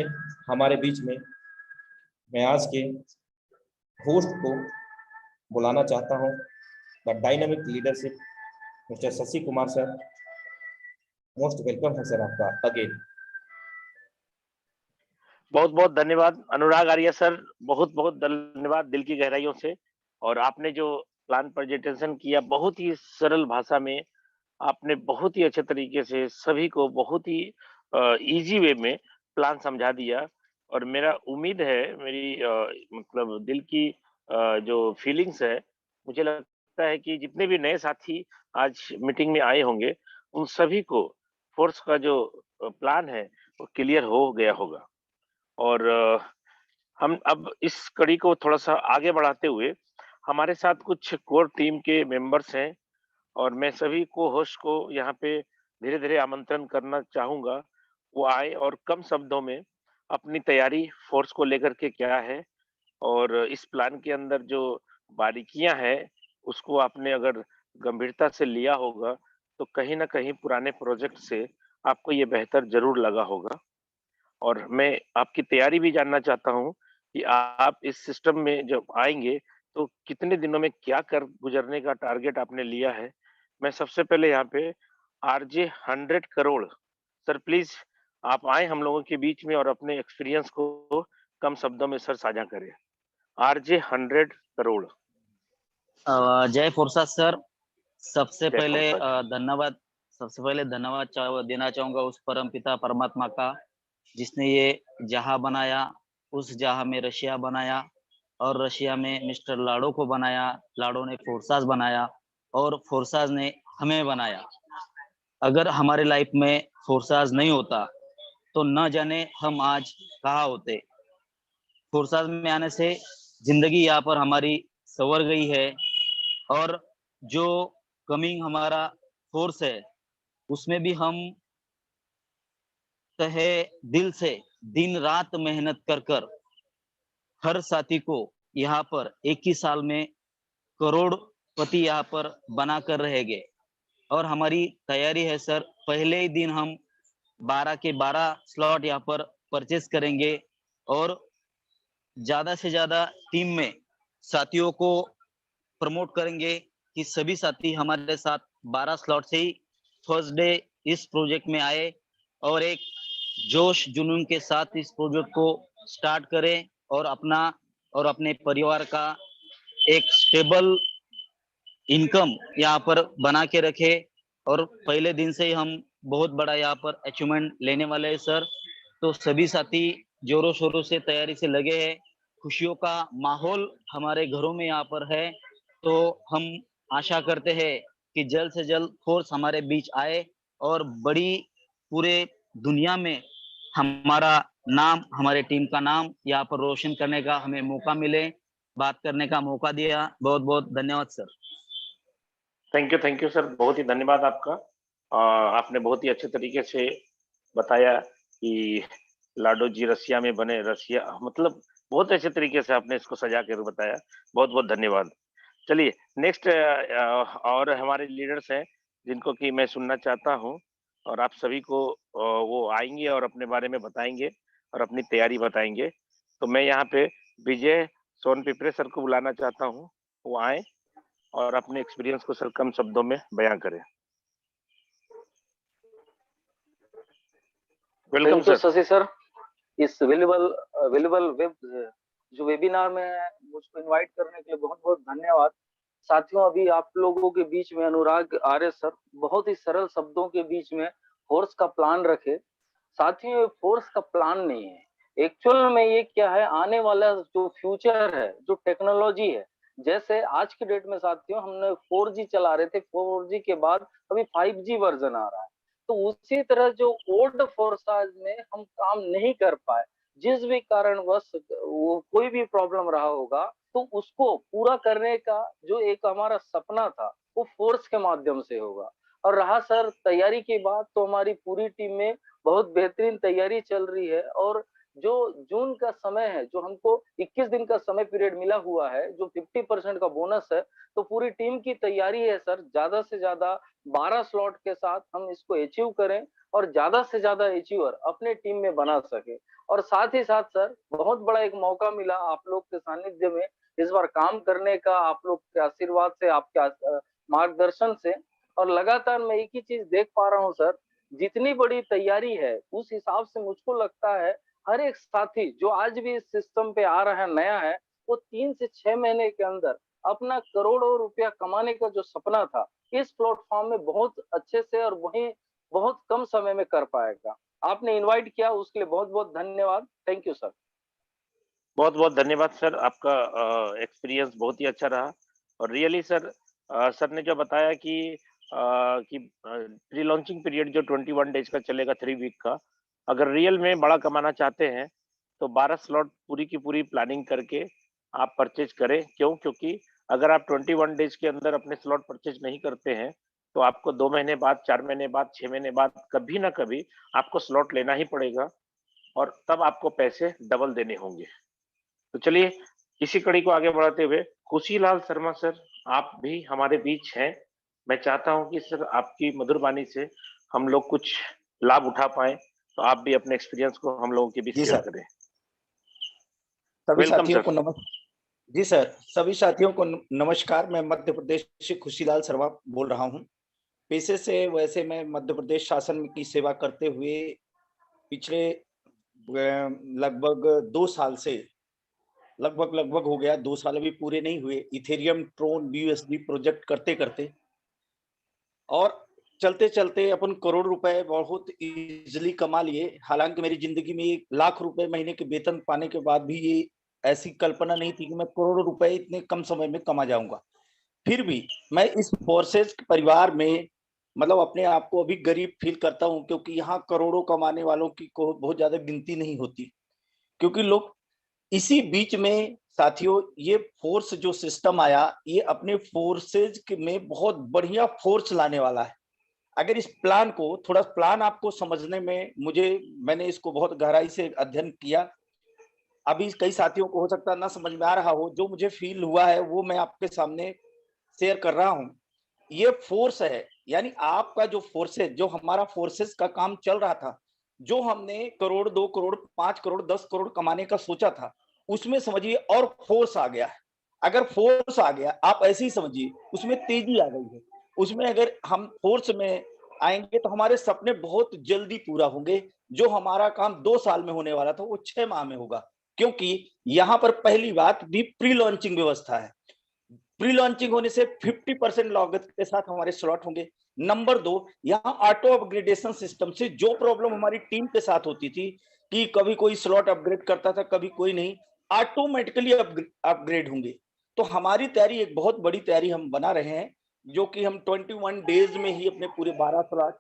हमारे बीच में मैं आज के होस्ट को बुलाना चाहता हूं, the dynamic leadership mister Shashi Kumar sir. Most welcome है सर आपका अगेन। बहुत बहुत धन्यवाद अनुराग आर्य सर, बहुत बहुत धन्यवाद दिल की गहराइयों से। और आपने जो प्लान प्रेजेंटेशन किया बहुत ही सरल भाषा में, आपने बहुत ही अच्छे तरीके से सभी को बहुत ही इजी वे में प्लान समझा दिया। और मेरा उम्मीद है, मेरी मतलब दिल की जो फीलिंग्स है, मुझे लगता है कि जितने भी नए साथी आज मीटिंग में आए होंगे, उन सभी को फ़ोर्स का जो प्लान है, वो क्लियर हो गया होगा। और हम अब इस कड़ी को थोड़ा-सा आगे बढ़ाते हुए, हमारे साथ कुछ कोर टीम के मेंबर्स हैं और मैं सभी को-होस्ट को यहाँ पे धीरे-धीरे आमंत्रण करना चाहूँगा, वो आएँ और कम शब्दों में अपनी तैयारी फ़ोर्स को लेकर के क्या है और इस प्लान के अंदर जो बारीकियाँ हैं, उसको आपने अगर गंभीरता से लिया होगा, तो कहीं न कहीं पुराने प्रोजेक्ट से आपको ये बेहतर ज़रूर लगा होगा। और मैं आपकी तैयारी भी जानना चाहता हूँ कि आप इस सिस्टम में जब आएँगे, तो कितने दिनों में क्या कर गुज़रने का टारगेट आपने लिया है? मैं सबसे पहले यहाँ पे आरजे 100 करोड़ सर प्लीज़ आप आएँ हम लोगों के बीच में और अपने एक्सपीरियंस को कम शब्दों में सर साझा करें। आरजे 100 करोड़। जय फुर्सत सर। सबसे जय पहले फुर्सत। धन्यवाद। देना चाहूंगा उस परम पिता परमात्मा का, जिसने ये जहां बनाया, उस जहां में रशिया बनाया और रशिया में मिस्टर लाडो को बनाया, लाडो ने फोर्सास बनाया और फोर्सास ने हमें बनाया। अगर हमारे लाइफ में फोर्सास नहीं होता तो न जाने हम आज कहाँ होते। फोर्सास में आने से जिंदगी यहाँ पर हमारी संवर गई है और जो कमिंग हमारा फोर्स है उसमें भी हम तहे दिल से दिन रात मेहनत कर कर हर साथी को यहाँ पर एक ही साल में करोड़पति यहाँ पर बना कर रहेंगे। और हमारी तैयारी है सर, पहले ही दिन हम 12 के 12 स्लॉट यहाँ पर परचेस करेंगे और ज्यादा से ज्यादा टीम में साथियों को प्रमोट करेंगे कि सभी साथी हमारे साथ 12 स्लॉट से ही फर्स्ट डे इस प्रोजेक्ट में आए और एक जोश जुनून के साथ इस प्रोजेक्ट को स्टार्ट करें और अपने परिवार का एक स्टेबल इनकम यहाँ पर बना के रखे। और पहले दिन से ही हम बहुत बड़ा यहाँ पर अचीवमेंट लेने वाले हैं सर। तो सभी साथी जोरों शोरों से तैयारी से लगे हैं। खुशियों का माहौल हमारे घरों में यहाँ पर है। तो हम आशा करते हैं कि जल्द से जल्द फोर्स हमारे बीच आए और बड़ी पूरे दुनिया में हमारा नाम, हमारे टीम का नाम यहाँ पर रोशन करने का हमें मौका मिले। बात करने का मौका दिया, बहुत बहुत धन्यवाद सर। थैंक यू सर, बहुत ही धन्यवाद आपका। आपने बहुत ही अच्छे तरीके से बताया कि लाडो जी रसिया में बने, रसिया मतलब बहुत अच्छे तरीके से आपने इसको सजा कर बताया। बहुत-बहुत धन्यवाद। चलिए नेक्स्ट और हमारे लीडर्स हैं जिनको कि मैं सुनना चाहता हूँ और आप सभी को वो आएँगे और अपने बारे में बताएँगे और अपनी तैयारी बताएँगे। तो मैं यहाँ पे विजय सोनपिपरे सर को बुलाना चाहता हूँ, वो आएँ और अपने एक्सपीरियंस को सर कम शब्दों में बयाँ करें। Welcome thank you sir. Shashi sir. इस अवेलेबल वेब जो वेबिनार में मुझको इनवाइट करने के लिए बहुत बहुत धन्यवाद। साथियों, अभी आप लोगों के बीच में अनुराग आर्य सर बहुत ही सरल शब्दों के बीच में फोर्स का प्लान रखे। साथियों, ये फोर्स का प्लान नहीं है, एक्चुअल में ये क्या है, आने वाला जो फ्यूचर है, जो टेक्नोलॉजी है। जैसे आज की डेट में साथियों हम 4G चला रहे थे, 4G के बाद अभी 5G वर्जन आ रहा है। तो उसी तरह जो ओल्ड फोर्सेस में हम काम नहीं कर पाए, जिस भी कारणवश वो कोई भी प्रॉब्लम रहा होगा, तो उसको पूरा करने का जो एक हमारा सपना था वो फोर्स के माध्यम से होगा। और रहा सर तैयारी की बात, तो हमारी पूरी टीम में बहुत बेहतरीन तैयारी चल रही है। और जो जून का समय है, जो हमको 21 दिन का समय पीरियड मिला हुआ है, जो 50% का बोनस है, तो पूरी टीम की तैयारी है सर, ज्यादा से ज्यादा 12 स्लॉट के साथ हम इसको अचीव करें और ज्यादा से ज्यादा अचीवर अपने टीम में बना सके। और साथ ही साथ सर बहुत बड़ा एक मौका मिला आप लोग के सानिध्य में इस बार काम करने का, आप लोग के आशीर्वाद से, आपके मार्गदर्शन से। और लगातार मैं एक ही चीज देख पा रहा हूँ सर, जितनी बड़ी तैयारी है उस हिसाब से मुझको लगता है हर एक साथी जो आज भी इस सिस्टम पे आ रहा है, नया है, वो 3 से 6 महीने के अंदर अपना करोड़ों रुपया कमाने का जो सपना था, इस प्लेटफॉर्म में बहुत अच्छे से और वहीं बहुत कम समय में कर पाएगा। आपने इनवाइट किया उसके लिए बहुत बहुत धन्यवाद। Thank you sir. बहुत बहुत धन्यवाद सर, आपका एक्सपीरियंस बहुत ही अच्छा रहा। और रियली सर, सर ने जो बताया कि प्री लॉन्चिंग पीरियड जो 21 डेज का चलेगा, 3 वीक का, अगर रियल में बड़ा कमाना चाहते हैं तो 12 स्लॉट पूरी की पूरी प्लानिंग करके आप परचेज करें। क्यों? क्योंकि अगर आप 21 डेज के अंदर अपने स्लॉट परचेज नहीं करते हैं तो आपको 2 महीने बाद, 4 महीने बाद, 6 महीने बाद कभी ना कभी आपको स्लॉट लेना ही पड़ेगा और तब आपको पैसे डबल देने होंगे। तो चलिए, इसी कड़ी को आगे बढ़ाते हुए खुशीलाल शर्मा सर, आप भी हमारे बीच हैं। मैं चाहता हूं कि सर आपकी मधुर वाणी से हम लोग कुछ लाभ उठा पाएं, तो आप भी अपने एक्सपीरियंस को हम लोगों के बीच जी शेयर सर। करें। सभी वेलकम साथियों सर। को नमस्कार। जी सर, सभी साथियों को नमस्कार। मैं मध्य प्रदेश से खुशीलाल शर्मा बोल रहा हूं। पेशे से वैसे मैं मध्य प्रदेश शासन की सेवा करते हुए पिछले लगभग 2 साल से लगभग हो गया, 2 साल अभी पूरे नहीं हुए, इथेरियम, ट्रोन, BUSD प्रोजेक्ट करते-करते और चलते-चलते अपन करोड़ रुपए बहुत ईज़िली कमा लिए। हालाँकि मेरी ज़िंदगी में 1 लाख रुपए महीने के वेतन पाने के बाद भी ये ऐसी कल्पना नहीं थी कि मैं करोड़ों रुपए इतने कम समय में कमा जाऊँगा। फिर भी मैं इस फोर्सेस परिवार में मतलब अपने आप को अभी गरीब फ़ील करता हूँ, क्योंकि यहाँ करोड़ों कमाने वालों की को बहुत ज़्यादा गिनती नहीं होती। क्योंकि लोग इसी बीच में साथियों, ये फ़ोर्स जो सिस्टम आया, ये अपने फ़ोर्सेज़ के में बहुत बढ़िया फ़ोर्स लाने वाला है। अगर इस प्लान को थोड़ा प्लान आपको समझने में मैंने इसको बहुत गहराई से अध्ययन किया। अभी कई साथियों को हो सकता है ना समझ में आ रहा हो, जो मुझे फ़ील हुआ है वो मैं आपके सामने शेयर कर रहा हूँ। ये फ़ोर्स है, यानी आपका जो फ़ोर्स है, जो हमारा फ़ोर्सेस का काम चल रहा था, जो हमने करोड़, 2 करोड़, 5 करोड़, 10 करोड़ कमाने का सोचा था, उसमें समझिए और फ़ोर्स आ गया है। अगर फ़ोर्स आ गया, आप ऐसे ही समझिए, उसमें तेज़ी आ गई है। उसमें अगर हम फ़ोर्स में आएँगे तो हमारे सपने बहुत जल्दी पूरा होंगे। जो हमारा काम 2 साल में होने वाला था, वो 6 माह में होगा। क्योंकि यहाँ पर पहली बात भी प्री लॉन्चिंग व्यवस्था है। प्री लॉन्चिंग होने से 50% लागत के साथ हमारे स्लॉट होंगे। नंबर 2, यहाँ ऑटो अपग्रेडेशन सिस्टम से जो प्रॉब्लम हमारी टीम के साथ होती थी कि कभी कोई स्लॉट अपग्रेड करता था, कभी कोई नहीं, ऑटोमेटिकली अपग्रेड होंगे। तो हमारी तैयारी एक बहुत बड़ी तैयारी हम बना रहे हैं, जो कि हम 21 डेज में ही अपने पूरे 12 स्लॉट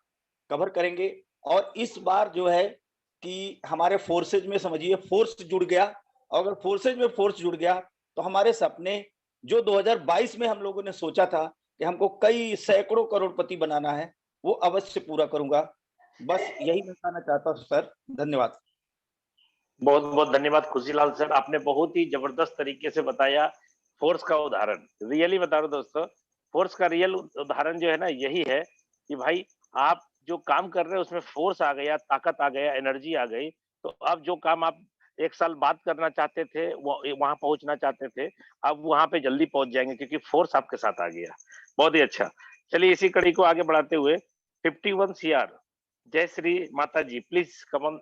कवर करेंगे। और इस बार जो है कि हमारे फोर्सेज में समझिए फोर्स जुड़ गया, और अगर फोर्सेज में फोर्स जुड़ गया तो हमारे सपने जो 2022 में हम लोगों ने सोचा था कि हमको कई सैकड़ों करोड़पति बनाना है, वो अवश्य पूरा करूंगा। बस यही मैं कहना चाहता हूँ सर। धन्यवाद। बहुत बहुत धन्यवाद खुशीलाल सर, आपने बहुत ही जबरदस्त तरीके से बताया फोर्स का उदाहरण। रियली बता रहा हूं दोस्तों, फोर्स का रियल उदाहरण जो है ना, यही है कि भाई आप जो काम कर रहे हो उसमें फोर्स आ गया, ताकत आ गया, एनर्जी आ गई, तो अब जो काम आप 1 साल बाद करना चाहते थे, वो वहां पहुंचना चाहते थे, अब वहां पे जल्दी पहुंच जाएंगे क्योंकि फोर्स आपके साथ आ गया। बहुत ही अच्छा। चलिए, इसी कड़ी को आगे बढ़ाते हुए 51 सीआर जय Shri Mata ji, please come on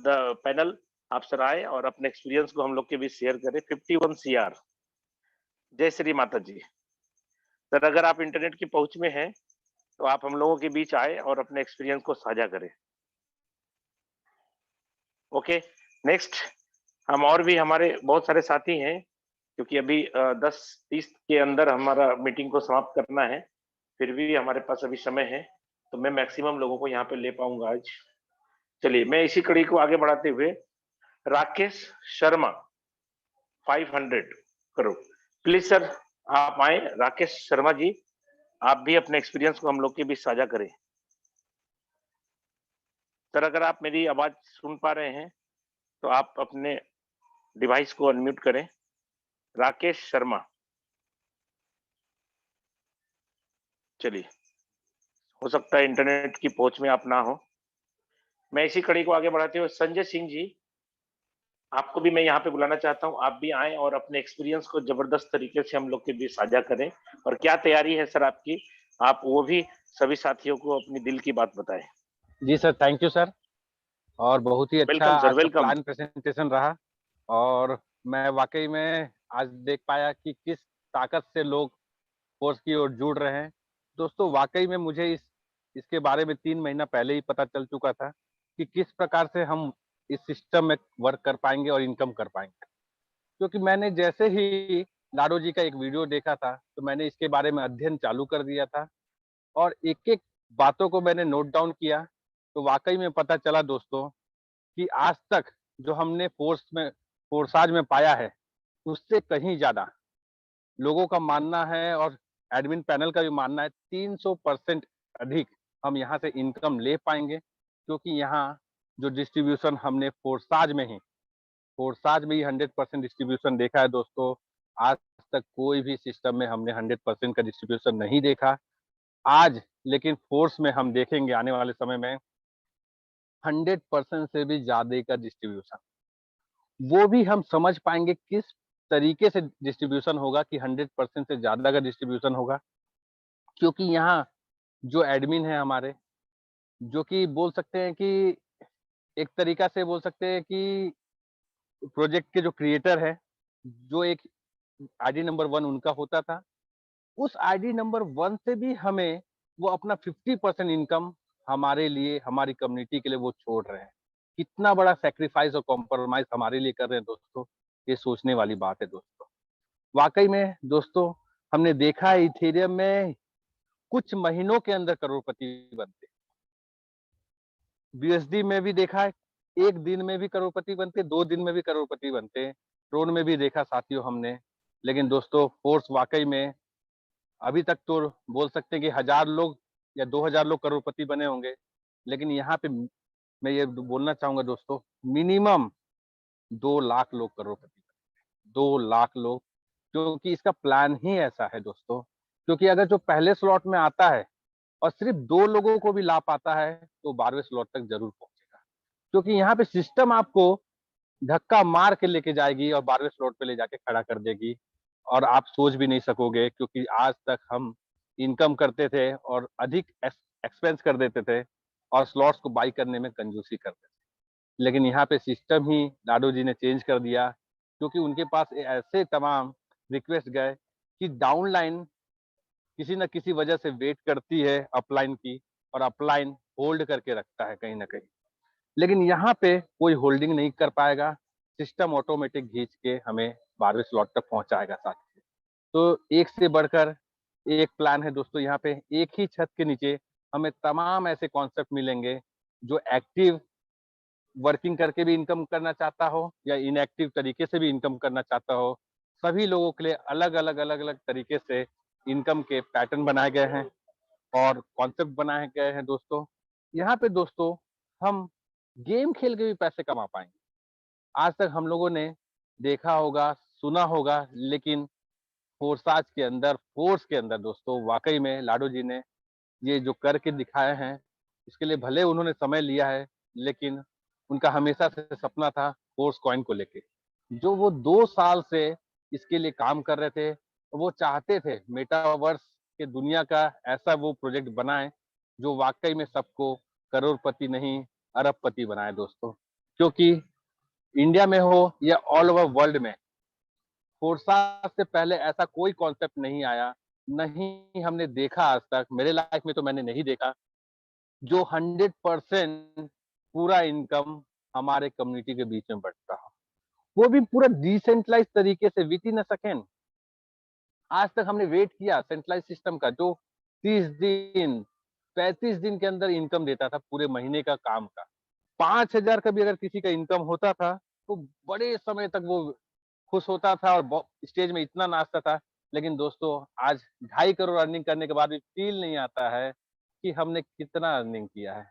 the panel. आप सर आए और अपने एक्सपीरियंस को हम लोग के बीच शेयर करें। 51 सीआर जय श्री माता जी। सर, अगर आप इंटरनेट की पहुंच में हैं तो आप हम लोगों के बीच आए और अपने एक्सपीरियंस को साझा करें। Okay, next. हम और भी हमारे बहुत सारे साथी हैं, क्योंकि अभी 10:30 के अंदर हमारा मीटिंग को समाप्त करना है, फिर भी हमारे पास अभी समय है, तो मैं मैक्सिमम लोगों को यहाँ पे ले पाऊंगा आज। चलिए, मैं इसी कड़ी को आगे बढ़ाते हुए राकेश शर्मा 500 करोड़, प्लीज सर आप आए। राकेश शर्मा जी, आप भी अपने एक्सपीरियंस को हम लोग के बीच साझा करें। सर, अगर आप मेरी आवाज सुन पा रहे हैं तो आप अपने डिवाइस को अनम्यूट करें। राकेश शर्मा, चलिए, हो सकता है इंटरनेट की पहुंच में आप ना हो। मैं इसी कड़ी को आगे बढ़ाते हुए संजय सिंह जी, आपको भी मैं यहाँ पे बुलाना चाहता हूँ। आप भी आए और अपने एक्सपीरियंस को जबरदस्त तरीके से हम लोग के बीच साझा करें, और क्या तैयारी है सर आपकी, आप वो भी सभी साथियों को अपनी दिल की बात बताएं। जी सर, थैंक यू सर। और बहुत ही अच्छा वेलकम सर, आज का वेलकम। प्लान प्रेजेंटेशन रहा। और मैं वाकई में आज देख पाया कि किस ताकत से लोग फोर्स की ओर जुड़ रहे हैं। दोस्तों, वाकई में मुझे इसके बारे में 3 महीना पहले ही पता चल चुका था कि किस प्रकार से हम इस सिस्टम में वर्क कर पाएंगे और इनकम कर पाएंगे। क्योंकि मैंने जैसे ही लाडो जी का एक वीडियो देखा था तो मैंने इसके बारे में अध्ययन चालू कर दिया था और एक एक बातों को मैंने नोट डाउन किया। तो वाकई में पता चला दोस्तों कि आज तक जो हमने फोर्साज में पाया है उससे कहीं ज्यादा लोगों का मानना है और एडमिन पैनल का भी मानना है 300% अधिक हम यहाँ से इनकम ले पाएंगे, क्योंकि यहाँ जो डिस्ट्रीब्यूशन हमने फोर्साज में ही 100% डिस्ट्रीब्यूशन देखा है दोस्तों। आज तक कोई भी सिस्टम में हमने 100% का डिस्ट्रीब्यूशन नहीं देखा। आज लेकिन फोर्स में हम देखेंगे आने वाले समय में 100% से भी ज्यादा का डिस्ट्रीब्यूशन। वो भी हम समझ पाएंगे किस तरीके से डिस्ट्रीब्यूशन होगा कि 100% से ज्यादा का डिस्ट्रीब्यूशन होगा, क्योंकि यहाँ जो एडमिन है हमारे, जो कि बोल सकते हैं कि एक तरीका से बोल सकते हैं कि प्रोजेक्ट के जो क्रिएटर है, जो एक आईडी नंबर 1 उनका होता था, उस आईडी नंबर 1 से भी हमें वो अपना 50% इनकम हमारे लिए, हमारी कम्युनिटी के लिए वो छोड़ रहे हैं। कितना बड़ा सैक्रिफाइस और कॉम्प्रोमाइज हमारे लिए कर रहे हैं दोस्तों, ये सोचने वाली बात है दोस्तों। वाकई में दोस्तों हमने देखा है इथेरियम में कुछ महीनों के अंदर करोड़पति बनते, बीएसडी में भी देखा है 1 दिन में भी करोड़पति बनते, 2 दिन में भी करोड़पति बनते, ट्रोन में भी देखा साथियों हमने। लेकिन दोस्तों फोर्स वाकई में अभी तक तो बोल सकते हैं कि 1000 लोग या 2000 लोग करोड़पति बने होंगे, लेकिन यहाँ पे मैं ये बोलना चाहूंगा दोस्तों, मिनिमम 2 लाख लोग करोड़पति, 2 लाख लोग, क्योंकि इसका प्लान ही ऐसा है दोस्तों। क्योंकि अगर जो पहले स्लॉट में आता है और सिर्फ 2 लोगों को भी ला पाता है तो 12वें स्लॉट तक जरूर पहुंचेगा, क्योंकि यहाँ पे सिस्टम आपको धक्का मार के लेके जाएगी और 12वें स्लॉट पे ले जाके खड़ा कर देगी और आप सोच भी नहीं सकोगे, क्योंकि आज तक हम इनकम करते थे और अधिक एक्सपेंस कर देते थे और स्लॉट्स को बाई करने में कंजूसी करते थे। लेकिन यहाँ पे सिस्टम ही लाडो जी ने चेंज कर दिया, क्योंकि उनके पास ऐसे तमाम रिक्वेस्ट गए कि डाउनलाइन किसी न किसी वजह से वेट करती है अपलाइन की और अपलाइन होल्ड करके रखता है कहीं ना कहीं। लेकिन यहाँ पे कोई होल्डिंग नहीं कर पाएगा, सिस्टम ऑटोमेटिक खींच के हमें 12वें स्लॉट तक पहुंचाएगा साथ। तो एक से बढ़कर एक प्लान है दोस्तों। यहाँ पे एक ही छत के नीचे हमें तमाम ऐसे कॉन्सेप्ट मिलेंगे जो एक्टिव वर्किंग करके भी इनकम करना चाहता हो या इनएक्टिव तरीके से भी इनकम करना चाहता हो, सभी लोगों के लिए अलग अलग तरीके से इनकम के पैटर्न बनाए गए हैं और कॉन्सेप्ट बनाए गए हैं दोस्तों। यहाँ पे दोस्तों हम गेम खेल के भी पैसे कमा पाएंगे। आज तक हम लोगों ने देखा होगा, सुना होगा, लेकिन फोर्साज के अंदर, फोर्स के अंदर दोस्तों वाकई में लाडो जी ने ये जो करके दिखाए हैं, इसके लिए भले उन्होंने समय लिया है, लेकिन उनका हमेशा से सपना था फोर्स कॉइन को लेके। जो वो 2 साल से इसके लिए काम कर रहे थे, वो चाहते थे मेटावर्स के दुनिया का ऐसा वो प्रोजेक्ट बनाए जो वाकई में सबको करोड़पति नहीं अरबपति बनाए दोस्तों। क्योंकि इंडिया में हो या ऑल ओवर वर्ल्ड में फोर्साज से पहले ऐसा कोई कॉन्सेप्ट नहीं आया, नहीं हमने देखा आज तक, मेरे लाइफ में तो मैंने नहीं देखा, जो 100% पूरा इनकम हमारे कम्युनिटी के बीच में बढ़ता हो, वो भी पूरा डिसेंट्रलाइज तरीके से विद इन अ सेकेंड। आज तक हमने वेट किया सेंट्रलाइज सिस्टम का जो 30 दिन 35 दिन के अंदर इनकम देता था पूरे महीने का काम का। 5000 का भी अगर किसी का इनकम होता था तो बड़े समय तक वो खुश होता था और स्टेज में इतना नाचता था। लेकिन दोस्तों आज 2.5 करोड़ अर्निंग करने के बाद भी फील नहीं आता है कि हमने कितना अर्निंग किया है,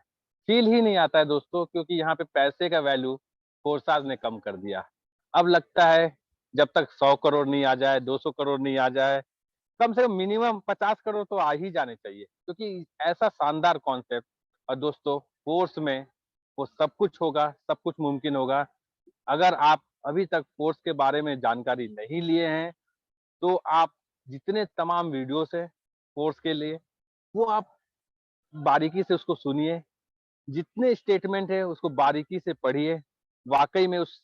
फील ही नहीं आता है दोस्तों, क्योंकि यहाँ पे पैसे का वैल्यू फोर्साज ने कम कर दिया। अब लगता है जब तक 100 करोड़ नहीं आ जाए, 200 करोड़ नहीं आ जाए, कम से कम मिनिमम 50 करोड़ तो आ ही जाने चाहिए, क्योंकि ऐसा शानदार कॉन्सेप्ट। और दोस्तों फोर्स में वो सब कुछ होगा, सब कुछ मुमकिन होगा। अगर आप अभी तक फोर्स के बारे में जानकारी नहीं लिए हैं तो आप जितने तमाम वीडियोस है फोर्स के लिए वो आप बारीकी से उसको सुनिए, जितने स्टेटमेंट है उसको बारीकी से पढ़िए। वाकई में उस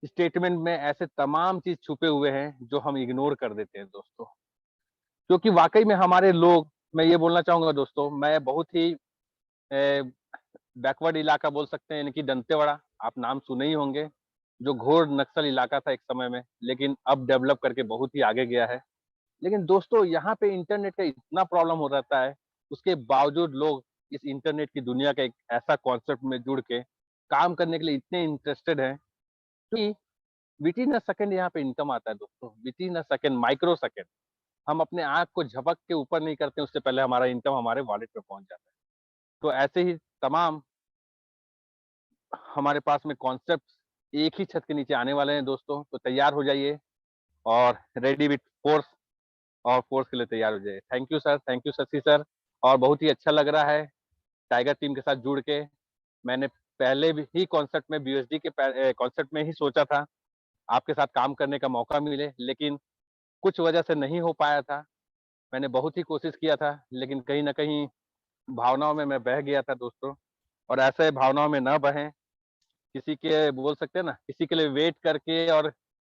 स्टेटमेंट में ऐसे तमाम चीज छुपे हुए हैं जो हम इग्नोर कर देते हैं दोस्तों। क्योंकि वाकई में हमारे लोग, मैं ये बोलना चाहूंगा दोस्तों, मैं बहुत ही बैकवर्ड इलाका बोल सकते हैं, यानी कि दंतेवाड़ा, आप नाम सुने ही होंगे, जो घोर नक्सल इलाका था एक समय में, लेकिन अब डेवलप करके बहुत ही आगे गया है। लेकिन दोस्तों यहाँ पे इंटरनेट का इतना प्रॉब्लम हो रहता है, उसके बावजूद लोग इस इंटरनेट की दुनिया का एक ऐसा कॉन्सेप्ट में जुड़ के काम करने के लिए इतने इंटरेस्टेड हैं कि विद इन अ सेकंड यहाँ पे इनकम आता है दोस्तों, with in a second, micro second. हम अपने आंख को झपक के ऊपर नहीं करते, उससे पहले हमारा इनकम हमारे वॉलेट में पहुंच जाता है। तो ऐसे ही तमाम हमारे पास में कॉन्सेप्ट एक ही छत के नीचे आने वाले हैं दोस्तों। तो तैयार हो जाइए और रेडी विथ फोर्स, और फोर्स के लिए तैयार हो जाइए। Thank you sir, thank you Shashi sir. और बहुत ही अच्छा लग रहा है टाइगर टीम के साथ जुड़ के। मैंने पहले भी ही कॉन्सेप्ट में बीएसडी के कॉन्सेप्ट में ही सोचा था आपके साथ काम करने का मौका मिले, लेकिन कुछ वजह से नहीं हो पाया था। मैंने बहुत ही कोशिश किया था, लेकिन कहीं ना कहीं भावनाओं में मैं बह गया था दोस्तों। और ऐसे भावनाओं में न बहें, किसी के बोल सकते हैं ना, किसी के लिए वेट करके और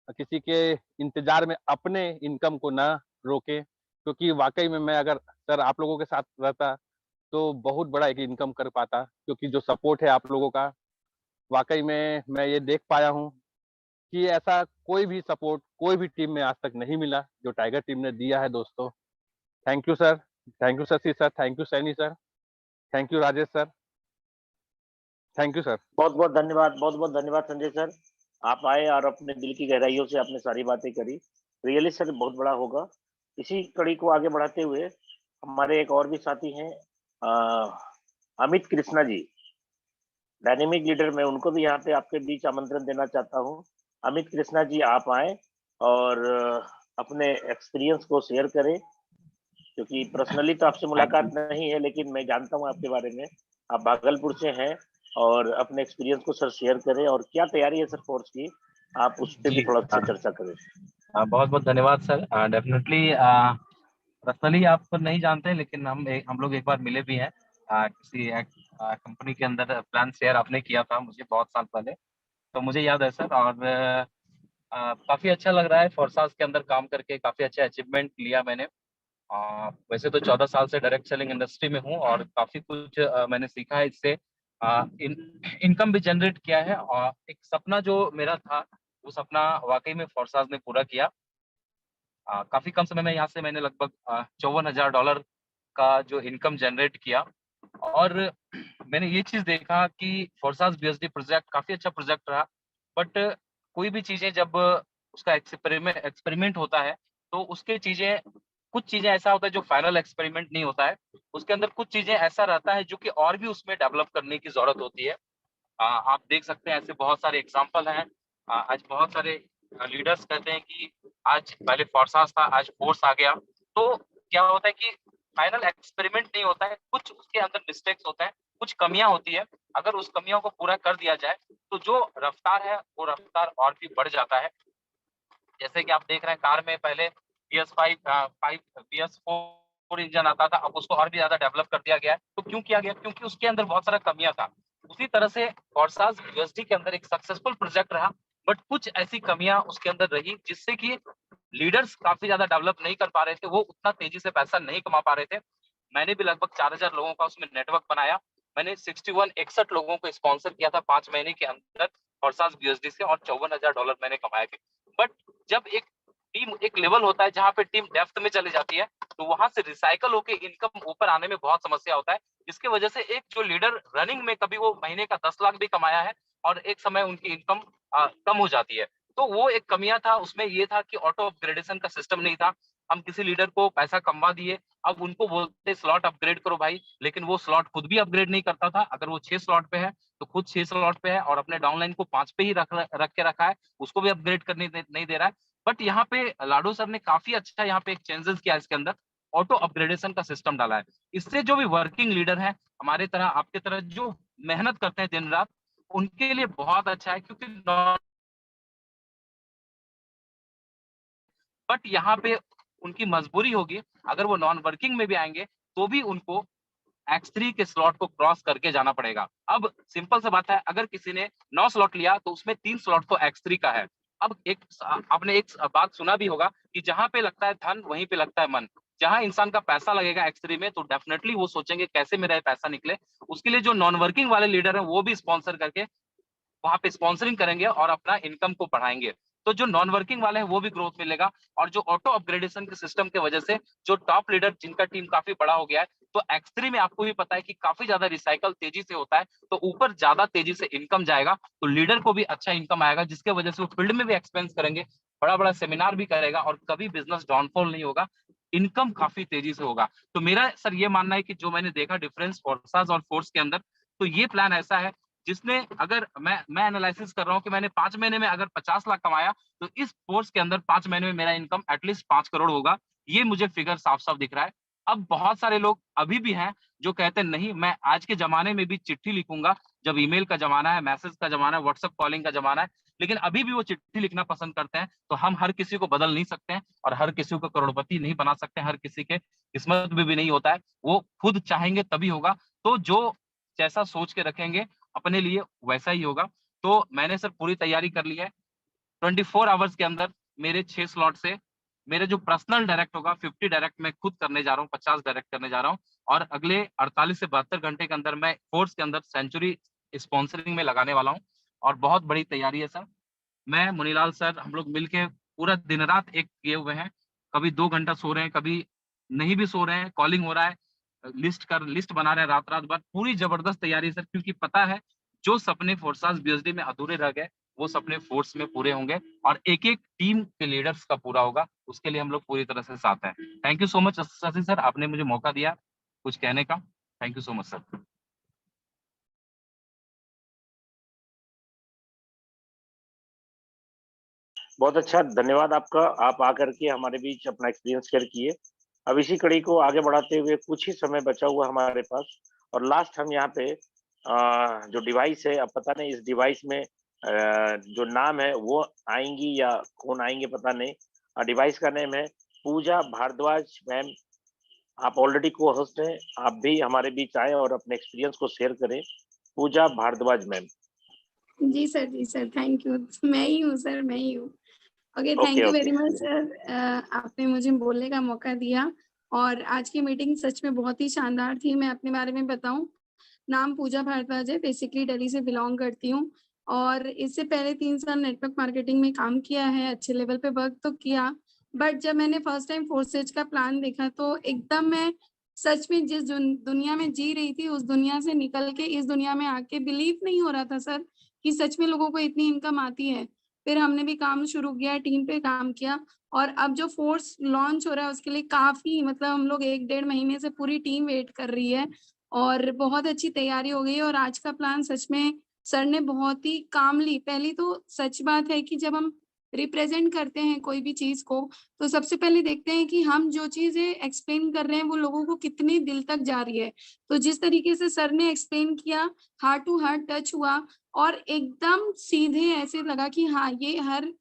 किसी के इंतजार में अपने इनकम को ना रोके। क्योंकि वाकई में मैं अगर सर आप लोगों के साथ रहता तो बहुत बड़ा एक इनकम कर पाता, क्योंकि जो सपोर्ट है आप लोगों का, वाकई में मैं ये देख पाया हूँ कि ऐसा कोई भी सपोर्ट कोई भी टीम में आज तक नहीं मिला जो टाइगर टीम ने दिया है दोस्तों। Thank you sir, thank you Shashi sir, thank you Saini sir, thank you Rajesh sir, thank you sir. बहुत-बहुत धन्यवाद, बहुत-बहुत धन्यवाद संजय सर। आप आए और अपने दिल की गहराइयों से आपने सारी बातें करी। रियली सर बहुत बड़ा होगा। इसी कड़ी को आगे बढ़ाते हुए हमारे एक और भी साथी हैं अमित कृष्णा जी, डायनेमिक लीडर। मैं उनको भी यहाँ पे आपके बीच आमंत्रण देना चाहता हूँ। अमित कृष्णा जी आप आएँ और अपने एक्सपीरियंस को शेयर करें, क्योंकि पर्सनली तो आपसे मुलाकात नहीं है, लेकिन मैं जानता हूँ आपके बारे में। आप भागलपुर से हैं और अपने एक्सपीरियंस को सर शेयर करें और क्या तैयारी है सर फोर्स की, आप उस पे भी जी थोड़ा सा चर्चा करें। बहुत बहुत धन्यवाद सर। डेफिनेटली पर्सनली आप नहीं जानते, लेकिन हम लोग एक बार मिले भी हैं किसी कंपनी के अंदर। प्लान शेयर आपने किया था मुझे बहुत साल पहले, तो मुझे याद है सर। और काफी अच्छा लग रहा है फोर्सास के अंदर काम करके, काफी अच्छा अचीवमेंट लिया मैंने। वैसे तो 14 साल से डायरेक्ट सेलिंग इंडस्ट्री में हूँ और काफी कुछ मैंने सीखा है इससे। इनकम भी जनरेट किया है, और एक सपना जो मेरा था वो सपना वाकई में फोर्सास ने पूरा किया। काफी कम समय में यहाँ से मैंने लगभग $54,000 का जो इनकम जनरेट किया। और मैंने ये चीज देखा कि फोर्सास बीएसडी प्रोजेक्ट काफी अच्छा प्रोजेक्ट रहा, बट कोई भी चीजें जब उसका एक्सपेरिमेंट होता है तो उसके चीजें कुछ चीजें ऐसा होता है जो फाइनल एक्सपेरिमेंट नहीं होता है। उसके अंदर कुछ चीजें ऐसा रहता है जो कि और भी उसमें डेवलप करने की जरूरत होती है। आप देख सकते हैं ऐसे बहुत सारे एग्जाम्पल हैं। आज बहुत सारे लीडर्स कहते हैं कि आज पहले फोर्सास था, आज फोर्स आ गया। तो क्या होता है कि फाइनल एक्सपेरिमेंट नहीं होता है, कुछ उसके अंदर मिस्टेक्स होते हैं, कुछ कमियां होती है। अगर उस कमियों को पूरा कर दिया जाए तो जो रफ्तार है वो रफ्तार और भी बढ़ जाता है। जैसे कि आप देख रहे हैं कार में पहले BS4 इंजन आता था, अब उसको और भी ज्यादा डेवलप कर दिया गया है। तो क्यों किया गया? क्योंकि उसके अंदर बहुत सारा कमियां था। उसी तरह से फोर्सास यूएसडी के अंदर एक सक्सेसफुल प्रोजेक्ट रहा, बट कुछ ऐसी कमियां उसके अंदर रही जिससे कि लीडर्स काफी ज्यादा डेवलप नहीं कर पा रहे थे, वो उतना तेजी से पैसा नहीं कमा पा रहे थे। मैंने भी लगभग 4,000 लोगों का उसमें नेटवर्क बनाया। मैंने 61 लोगों को स्पॉन्सर किया था 5 महीने के अंदर फोर्सास यूएसडी से, और $54,000 मैंने कमाए थे। बट जब एक टीम एक लेवल होता है जहां पे टीम डेप्थ में चली जाती है, तो वहां से रिसाइकल होकर इनकम ऊपर आने में बहुत समस्या होता है। इसके वजह से एक जो लीडर रनिंग में कभी वो महीने का 10 लाख भी कमाया है और एक समय उनकी इनकम कम हो जाती है। तो वो एक कमियां था उसमें, ये था कि ऑटो अपग्रेडेशन का सिस्टम नहीं था। हम किसी लीडर को पैसा कमवा दिए, अब उनको बोलते स्लॉट अपग्रेड करो भाई, लेकिन वो स्लॉट खुद भी अपग्रेड नहीं करता था। अगर वो 6 स्लॉट पे है तो खुद 6 स्लॉट पे है, और अपने डाउनलाइन को 5 पे ही रख के रखा है, उसको भी अपग्रेड करने नहीं दे रहा है। बट यहाँ पे लाडो सर ने काफी अच्छा यहाँ पे एक चेंजेस किया, इसके अंदर ऑटो अपग्रेडेशन का सिस्टम डाला है। इससे जो भी वर्किंग लीडर है हमारे तरह आपके तरह जो मेहनत करते हैं दिन रात, उनके लिए बहुत अच्छा है। क्योंकि बट यहाँ पे उनकी मजबूरी होगी, अगर वो नॉन वर्किंग में भी आएंगे तो भी उनको X3 के स्लॉट को क्रॉस करके जाना पड़ेगा। अब सिंपल सा बात है, अगर किसी ने 9 स्लॉट लिया तो उसमें 3 स्लॉट तो X3 का है। अब आपने एक बात सुना भी होगा कि जहां पे लगता है धन वहीं पे लगता है मन। जहां इंसान का पैसा लगेगा X3 में तो डेफिनेटली वो सोचेंगे कैसे मेरा पैसा निकले। उसके लिए जो नॉन वर्किंग वाले लीडर है वो भी स्पॉन्सर करके वहां पे स्पॉन्सरिंग करेंगे और अपना इनकम को बढ़ाएंगे। तो जो नॉन वर्किंग वाले हैं वो भी ग्रोथ मिलेगा, और जो ऑटो अपग्रेडेशन के सिस्टम की वजह से जो टॉप लीडर जिनका टीम काफी बड़ा हो गया है, तो X3 में आपको भी पता है कि काफी ज्यादा रिसाइकल तेजी से होता है, तो ऊपर ज्यादा तेजी से इनकम जाएगा, तो लीडर को भी अच्छा इनकम आएगा, जिसके वजह से वो फील्ड में भी एक्सपेंस करेंगे, बड़ा बड़ा सेमिनार भी करेगा, और कभी बिजनेस डाउनफॉल नहीं होगा, इनकम काफी तेजी से होगा। तो मेरा सर ये मानना है कि जो मैंने देखा डिफरेंस फोर्साज और फोर्स के अंदर, तो ये प्लान ऐसा है जिसने, अगर मैं एनालिसिस कर रहा हूँ कि मैंने 5 महीने में अगर 50 लाख कमाया, तो इस फोर्स के अंदर 5 महीने में मेरा इनकम एटलीस्ट 5 करोड़ होगा। ये मुझे फिगर साफ साफ दिख रहा है। अब बहुत सारे लोग अभी भी हैं जो कहते हैं नहीं, मैं आज के जमाने में भी चिट्ठी लिखूंगा, जब ईमेल का जमाना है, मैसेज का जमाना है, व्हाट्सएप कॉलिंग का जमाना है, लेकिन अभी भी वो चिट्ठी लिखना पसंद करते हैं। तो हम हर किसी को बदल नहीं सकते हैं, और हर किसी को करोड़पति नहीं बना सकते हैं, हर किसी के किस्मत में भी नहीं होता है, वो खुद चाहेंगे तभी होगा। तो जो जैसा सोच के रखेंगे अपने लिए वैसा ही होगा। तो मैंने सर पूरी तैयारी कर ली है। 24 आवर्स के अंदर मेरे 6 स्लॉट से मेरे जो पर्सनल डायरेक्ट होगा 50 डायरेक्ट मैं खुद करने जा रहा हूँ, 50 डायरेक्ट करने जा रहा हूँ, और अगले 48 से 72 घंटे के अंदर मैं फोर्स के अंदर सेंचुरी स्पॉन्सरिंग में लगाने वाला हूँ, और बहुत बड़ी तैयारी है सर। मैं, मुनीलाल सर, हम लोग मिलके पूरा दिन रात एक किए हुए हैं, कभी 2 घंटा सो रहे हैं, कभी नहीं भी सो रहे हैं, कॉलिंग हो रहा है, लिस्ट बना रहे हैं रात रात भर, पूरी जबरदस्त तैयारी सर, क्योंकि पता है जो सपने फोर्सास बीएसडी में अधूरे रह गए वो सपने फोर्स में पूरे होंगे, और एक एक टीम के लीडर्स का पूरा होगा, उसके लिए हम लोग पूरी तरह से साथ हैं। Thank you so much Shashi sir, आपने मुझे मौका दिया कुछ कहने का। Thank you so much sir. बहुत अच्छा, धन्यवाद आपका। आप आकर के हमारे बीच अपना एक्सपीरियंस शेयर किए। अब इसी कड़ी को आगे बढ़ाते हुए कुछ ही समय बचा हुआ हमारे पास, और लास्ट हम यहाँ पे जो डिवाइस है, अब पता नहीं इस डिवाइस में जो नाम है वो आएंगी या कौन आएंगे पता नहीं। डिवाइस का नेम है पूजा भारद्वाज मैम। आप ऑलरेडी को होस्ट हैं, आप भी हमारे बीच आए और अपने एक्सपीरियंस को शेयर करें। पूजा भारद्वाज मैम। जी सर, थैंक यू। मैं ही हूँ सर, मैं ही हूँ। Okay, thank okay you okay. Very much sir, आपने मुझे बोलने का मौका दिया, और आज की मीटिंग सच में बहुत ही शानदार थी। मैं अपने बारे में बताऊं, नाम पूजा भारद्वाज है, बेसिकली दिल्ली से बिलोंग करती हूँ, और इससे पहले 3 साल नेटवर्क मार्केटिंग में काम किया है, अच्छे लेवल पे वर्क तो किया, बट जब मैंने फर्स्ट टाइम फोर्सेज का प्लान देखा तो एकदम मैं सच में जिस दुनिया में जी रही थी उस दुनिया से निकल के इस दुनिया में आके बिलीव नहीं हो रहा था सर कि सच में लोगों को इतनी इनकम आती है। फिर हमने भी काम शुरू किया, टीम पे काम किया, और अब जो फोर्स लॉन्च हो रहा है उसके लिए काफी, मतलब हम लोग 1-1.5 महीने से पूरी टीम वेट कर रही है, और बहुत अच्छी तैयारी हो गई है। और आज का प्लान सच में सर ने बहुत ही कामली, पहली तो सच बात है कि जब हम रिप्रेजेंट करते हैं कोई भी चीज को, तो सबसे पहले देखते हैं कि हम जो चीजें एक्सप्लेन कर रहे हैं वो लोगों को कितने दिल तक जा रही है। तो जिस तरीके से सर ने एक्सप्लेन किया, हार्ट टू हार्ट टच हुआ, और एकदम सीधे ऐसे लगा कि हाँ, ये हर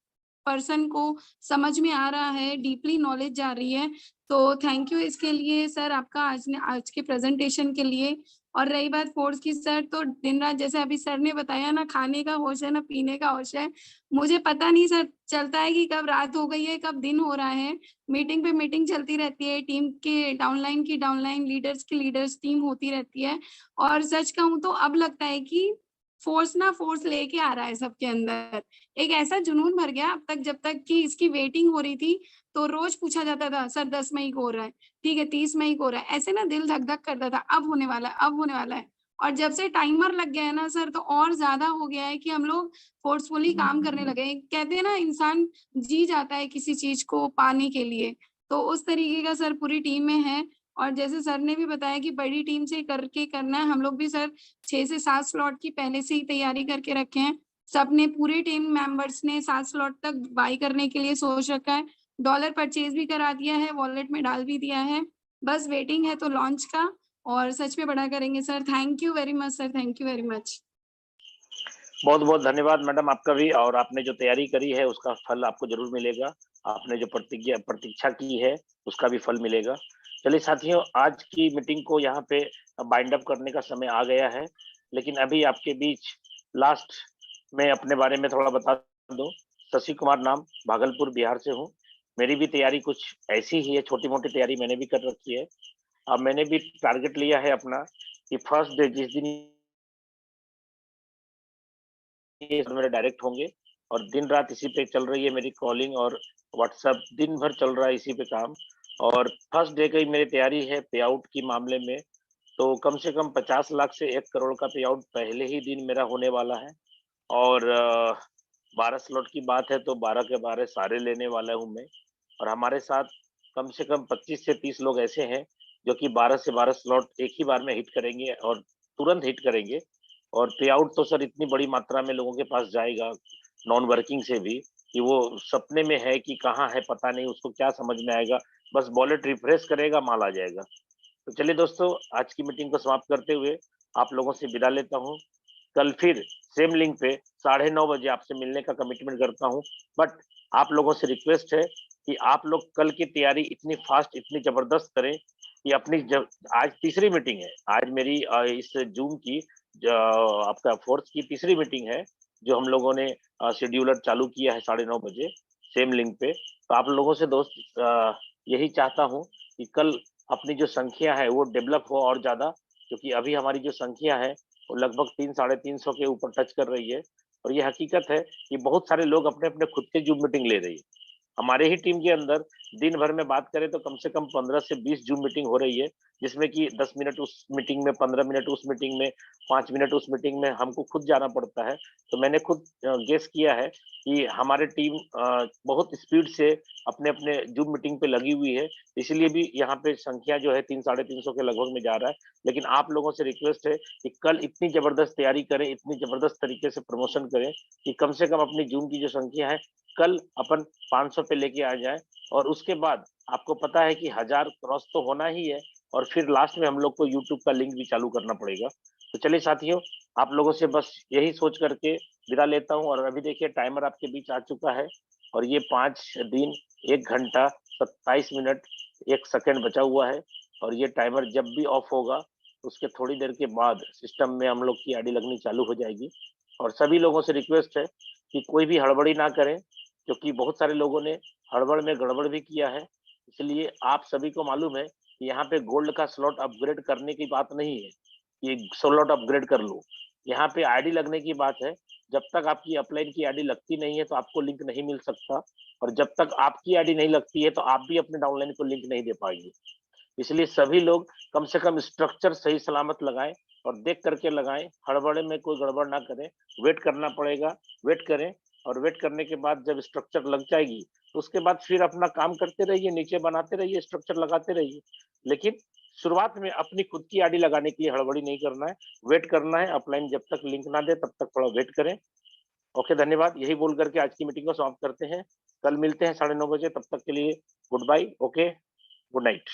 पर्सन को समझ में आ रहा है, डीपली नॉलेज जा रही है। तो थैंक यू इसके लिए सर, आपका आज के प्रेजेंटेशन के लिए। और रही बात फोर्स की सर, तो दिन रात जैसे अभी सर ने बताया ना, खाने का होश है ना पीने का होश है। मुझे पता नहीं सर चलता है कि कब रात हो गई है, कब दिन हो रहा है। मीटिंग पे मीटिंग चलती रहती है, टीम के डाउनलाइन की डाउनलाइन, लीडर्स की लीडर्स टीम होती रहती है। और सच कहूँ तो अब लगता है कि फोर्स ना फोर्स लेके आ रहा है सबके अंदर। एक ऐसा जुनून भर गया अब तक, जब तक कि इसकी वेटिंग हो रही थी तो रोज पूछा जाता था सर 10 मई को हो रहा है, ठीक है 30 मई को हो रहा है, ऐसे ना दिल धक धक करता था, अब होने वाला है, अब होने वाला है। और जब से टाइमर लग गया है ना सर, तो और ज्यादा हो गया है कि हम लोग फोर्सफुली काम करने लगे हैं। कहते हैं ना, इंसान जी जाता है किसी चीज को पाने के लिए, तो उस तरीके का सर पूरी टीम में है। और जैसे सर ने भी बताया कि बड़ी टीम से करके करना है, हम लोग भी सर 6 से 7 स्लॉट की पहले से ही तैयारी करके रखे हैं। सबने, पूरे टीम मेंबर्स ने 7 स्लॉट तक बाई करने के लिए सोच रखा है। डॉलर परचेज भी करा दिया है, वॉलेट में डाल भी दिया है, बस वेटिंग है तो लॉन्च का। और सच में बड़ा करेंगे sir. Thank you very much sir, thank you very much. बहुत बहुत धन्यवाद मैडम आपका भी, और आपने जो तैयारी करी है उसका फल आपको जरूर मिलेगा। आपने जो प्रतीक्षा की है उसका भी फल मिलेगा। चलिए साथियों, आज की मीटिंग को यहाँ पे बाइंड अप करने का समय आ गया है, लेकिन अभी आपके बीच लास्ट में अपने बारे में थोड़ा बता दूं। शशि कुमार नाम, भागलपुर बिहार से हूँ। मेरी भी तैयारी कुछ ऐसी ही है, छोटी मोटी तैयारी मैंने भी कर रखी है। अब मैंने भी टारगेट लिया है अपना कि फर्स्ट डे जिस दिन मेरे डायरेक्ट होंगे और दिन रात इसी पे चल रही है मेरी कॉलिंग और व्हाट्सएप, दिन भर चल रहा है इसी पे काम। और फर्स्ट डे की मेरी तैयारी है पे आउट की मामले में, तो कम से कम 50 लाख से 1 करोड़ का पे आउट पहले ही दिन मेरा होने वाला है। और 12 स्लॉट की बात है तो 12 के 12 सारे लेने वाला हूँ मैं। और हमारे साथ कम से कम 25 से 30 लोग ऐसे हैं जो कि 12 से 12 स्लॉट एक ही बार में हिट करेंगे और तुरंत हिट करेंगे। और पे आउट तो सर इतनी बड़ी मात्रा में लोगों के पास जाएगा, नॉन वर्किंग से भी, कि वो सपने में है कि कहाँ है पता नहीं, उसको क्या समझ में आएगा, बस वॉलेट रिफ्रेश करेगा, माल आ जाएगा। तो चलिए दोस्तों, आज की मीटिंग को समाप्त करते हुए आप लोगों से विदा लेता हूँ। कल फिर सेम लिंक पे 9:30 बजे आपसे मिलने का कमिटमेंट करता हूँ। बट आप लोगों से रिक्वेस्ट है कि आप लोग कल की तैयारी इतनी फास्ट, इतनी जबरदस्त करें कि अपनी जब आज तीसरी मीटिंग है, आज मेरी इस जून की आपका 4th की तीसरी मीटिंग है, जो हम लोगों ने शेड्यूलर चालू किया है 9:30 बजे सेम लिंक पे। तो आप लोगों से दोस्त यही चाहता हूँ कि कल अपनी जो संख्या है वो डेवलप हो और ज्यादा, क्योंकि अभी हमारी जो संख्या है वो लगभग 300-350 के ऊपर टच कर रही है। और ये हकीकत है कि बहुत सारे लोग अपने अपने खुद के जूम मीटिंग ले रही है। हमारे ही टीम के अंदर दिन भर में बात करें तो कम से कम 15 से 20 जूम मीटिंग हो रही है, जिसमें कि 10 मिनट उस मीटिंग में, 15 मिनट उस मीटिंग में, 5 मिनट उस मीटिंग में हमको खुद जाना पड़ता है। तो मैंने खुद गेस किया है कि हमारी टीम बहुत स्पीड से अपने अपने जूम मीटिंग पे लगी हुई है, इसलिए भी यहाँ पे संख्या जो है 300-350 के लगभग में जा रहा है। लेकिन आप लोगों से रिक्वेस्ट है कि कल इतनी जबरदस्त तैयारी करें, इतनी जबरदस्त तरीके से प्रमोशन करें कि कम से कम अपनी जूम की जो संख्या है कल अपन 500 पे लेके आ जाए। और उसके बाद आपको पता है कि 1000 क्रॉस तो होना ही है, और फिर लास्ट में हम लोग को यूट्यूब का लिंक भी चालू करना पड़ेगा। तो चलिए साथियों, आप लोगों से बस यही सोच करके विदा लेता हूँ। और अभी देखिए टाइमर आपके बीच आ चुका है और ये 5 दिन 1 घंटा 27 मिनट 1 सेकंड बचा हुआ है। और ये टाइमर जब भी ऑफ होगा उसके थोड़ी देर के बाद सिस्टम में हम लोग की आईडी लगनी चालू हो जाएगी। और सभी लोगों से रिक्वेस्ट है कि कोई भी हड़बड़ी ना करें, क्योंकि बहुत सारे लोगों ने हड़बड़ में गड़बड़ भी किया है। इसलिए आप सभी को मालूम है कि यहाँ पे गोल्ड का स्लॉट अपग्रेड करने की बात नहीं है कि स्लॉट अपग्रेड कर लो। यहाँ पे आईडी लगने की बात है। जब तक आपकी अपलाइन की आईडी लगती नहीं है तो आपको लिंक नहीं मिल सकता, और जब तक आपकी आईडी नहीं लगती है तो आप भी अपने डाउनलाइन को लिंक नहीं दे पाएंगे। इसलिए सभी लोग कम से कम स्ट्रक्चर सही सलामत लगाएं और देख करके लगाएं, हड़बड़े में कोई गड़बड़ ना करें। वेट करना पड़ेगा, वेट करें। और वेट करने के बाद जब स्ट्रक्चर लग जाएगी तो उसके बाद फिर अपना काम करते रहिए, नीचे बनाते रहिए, स्ट्रक्चर लगाते रहिए। लेकिन शुरुआत में अपनी खुद की आईडी लगाने के लिए हड़बड़ी नहीं करना है, वेट करना है। अपलाइन जब तक लिंक ना दे तब तक थोड़ा वेट करें। ओके, धन्यवाद। यही बोल करके आज की मीटिंग को समाप्त करते हैं। कल मिलते हैं 9:30 बजे, तब तक के लिए good bye. Okay, good night.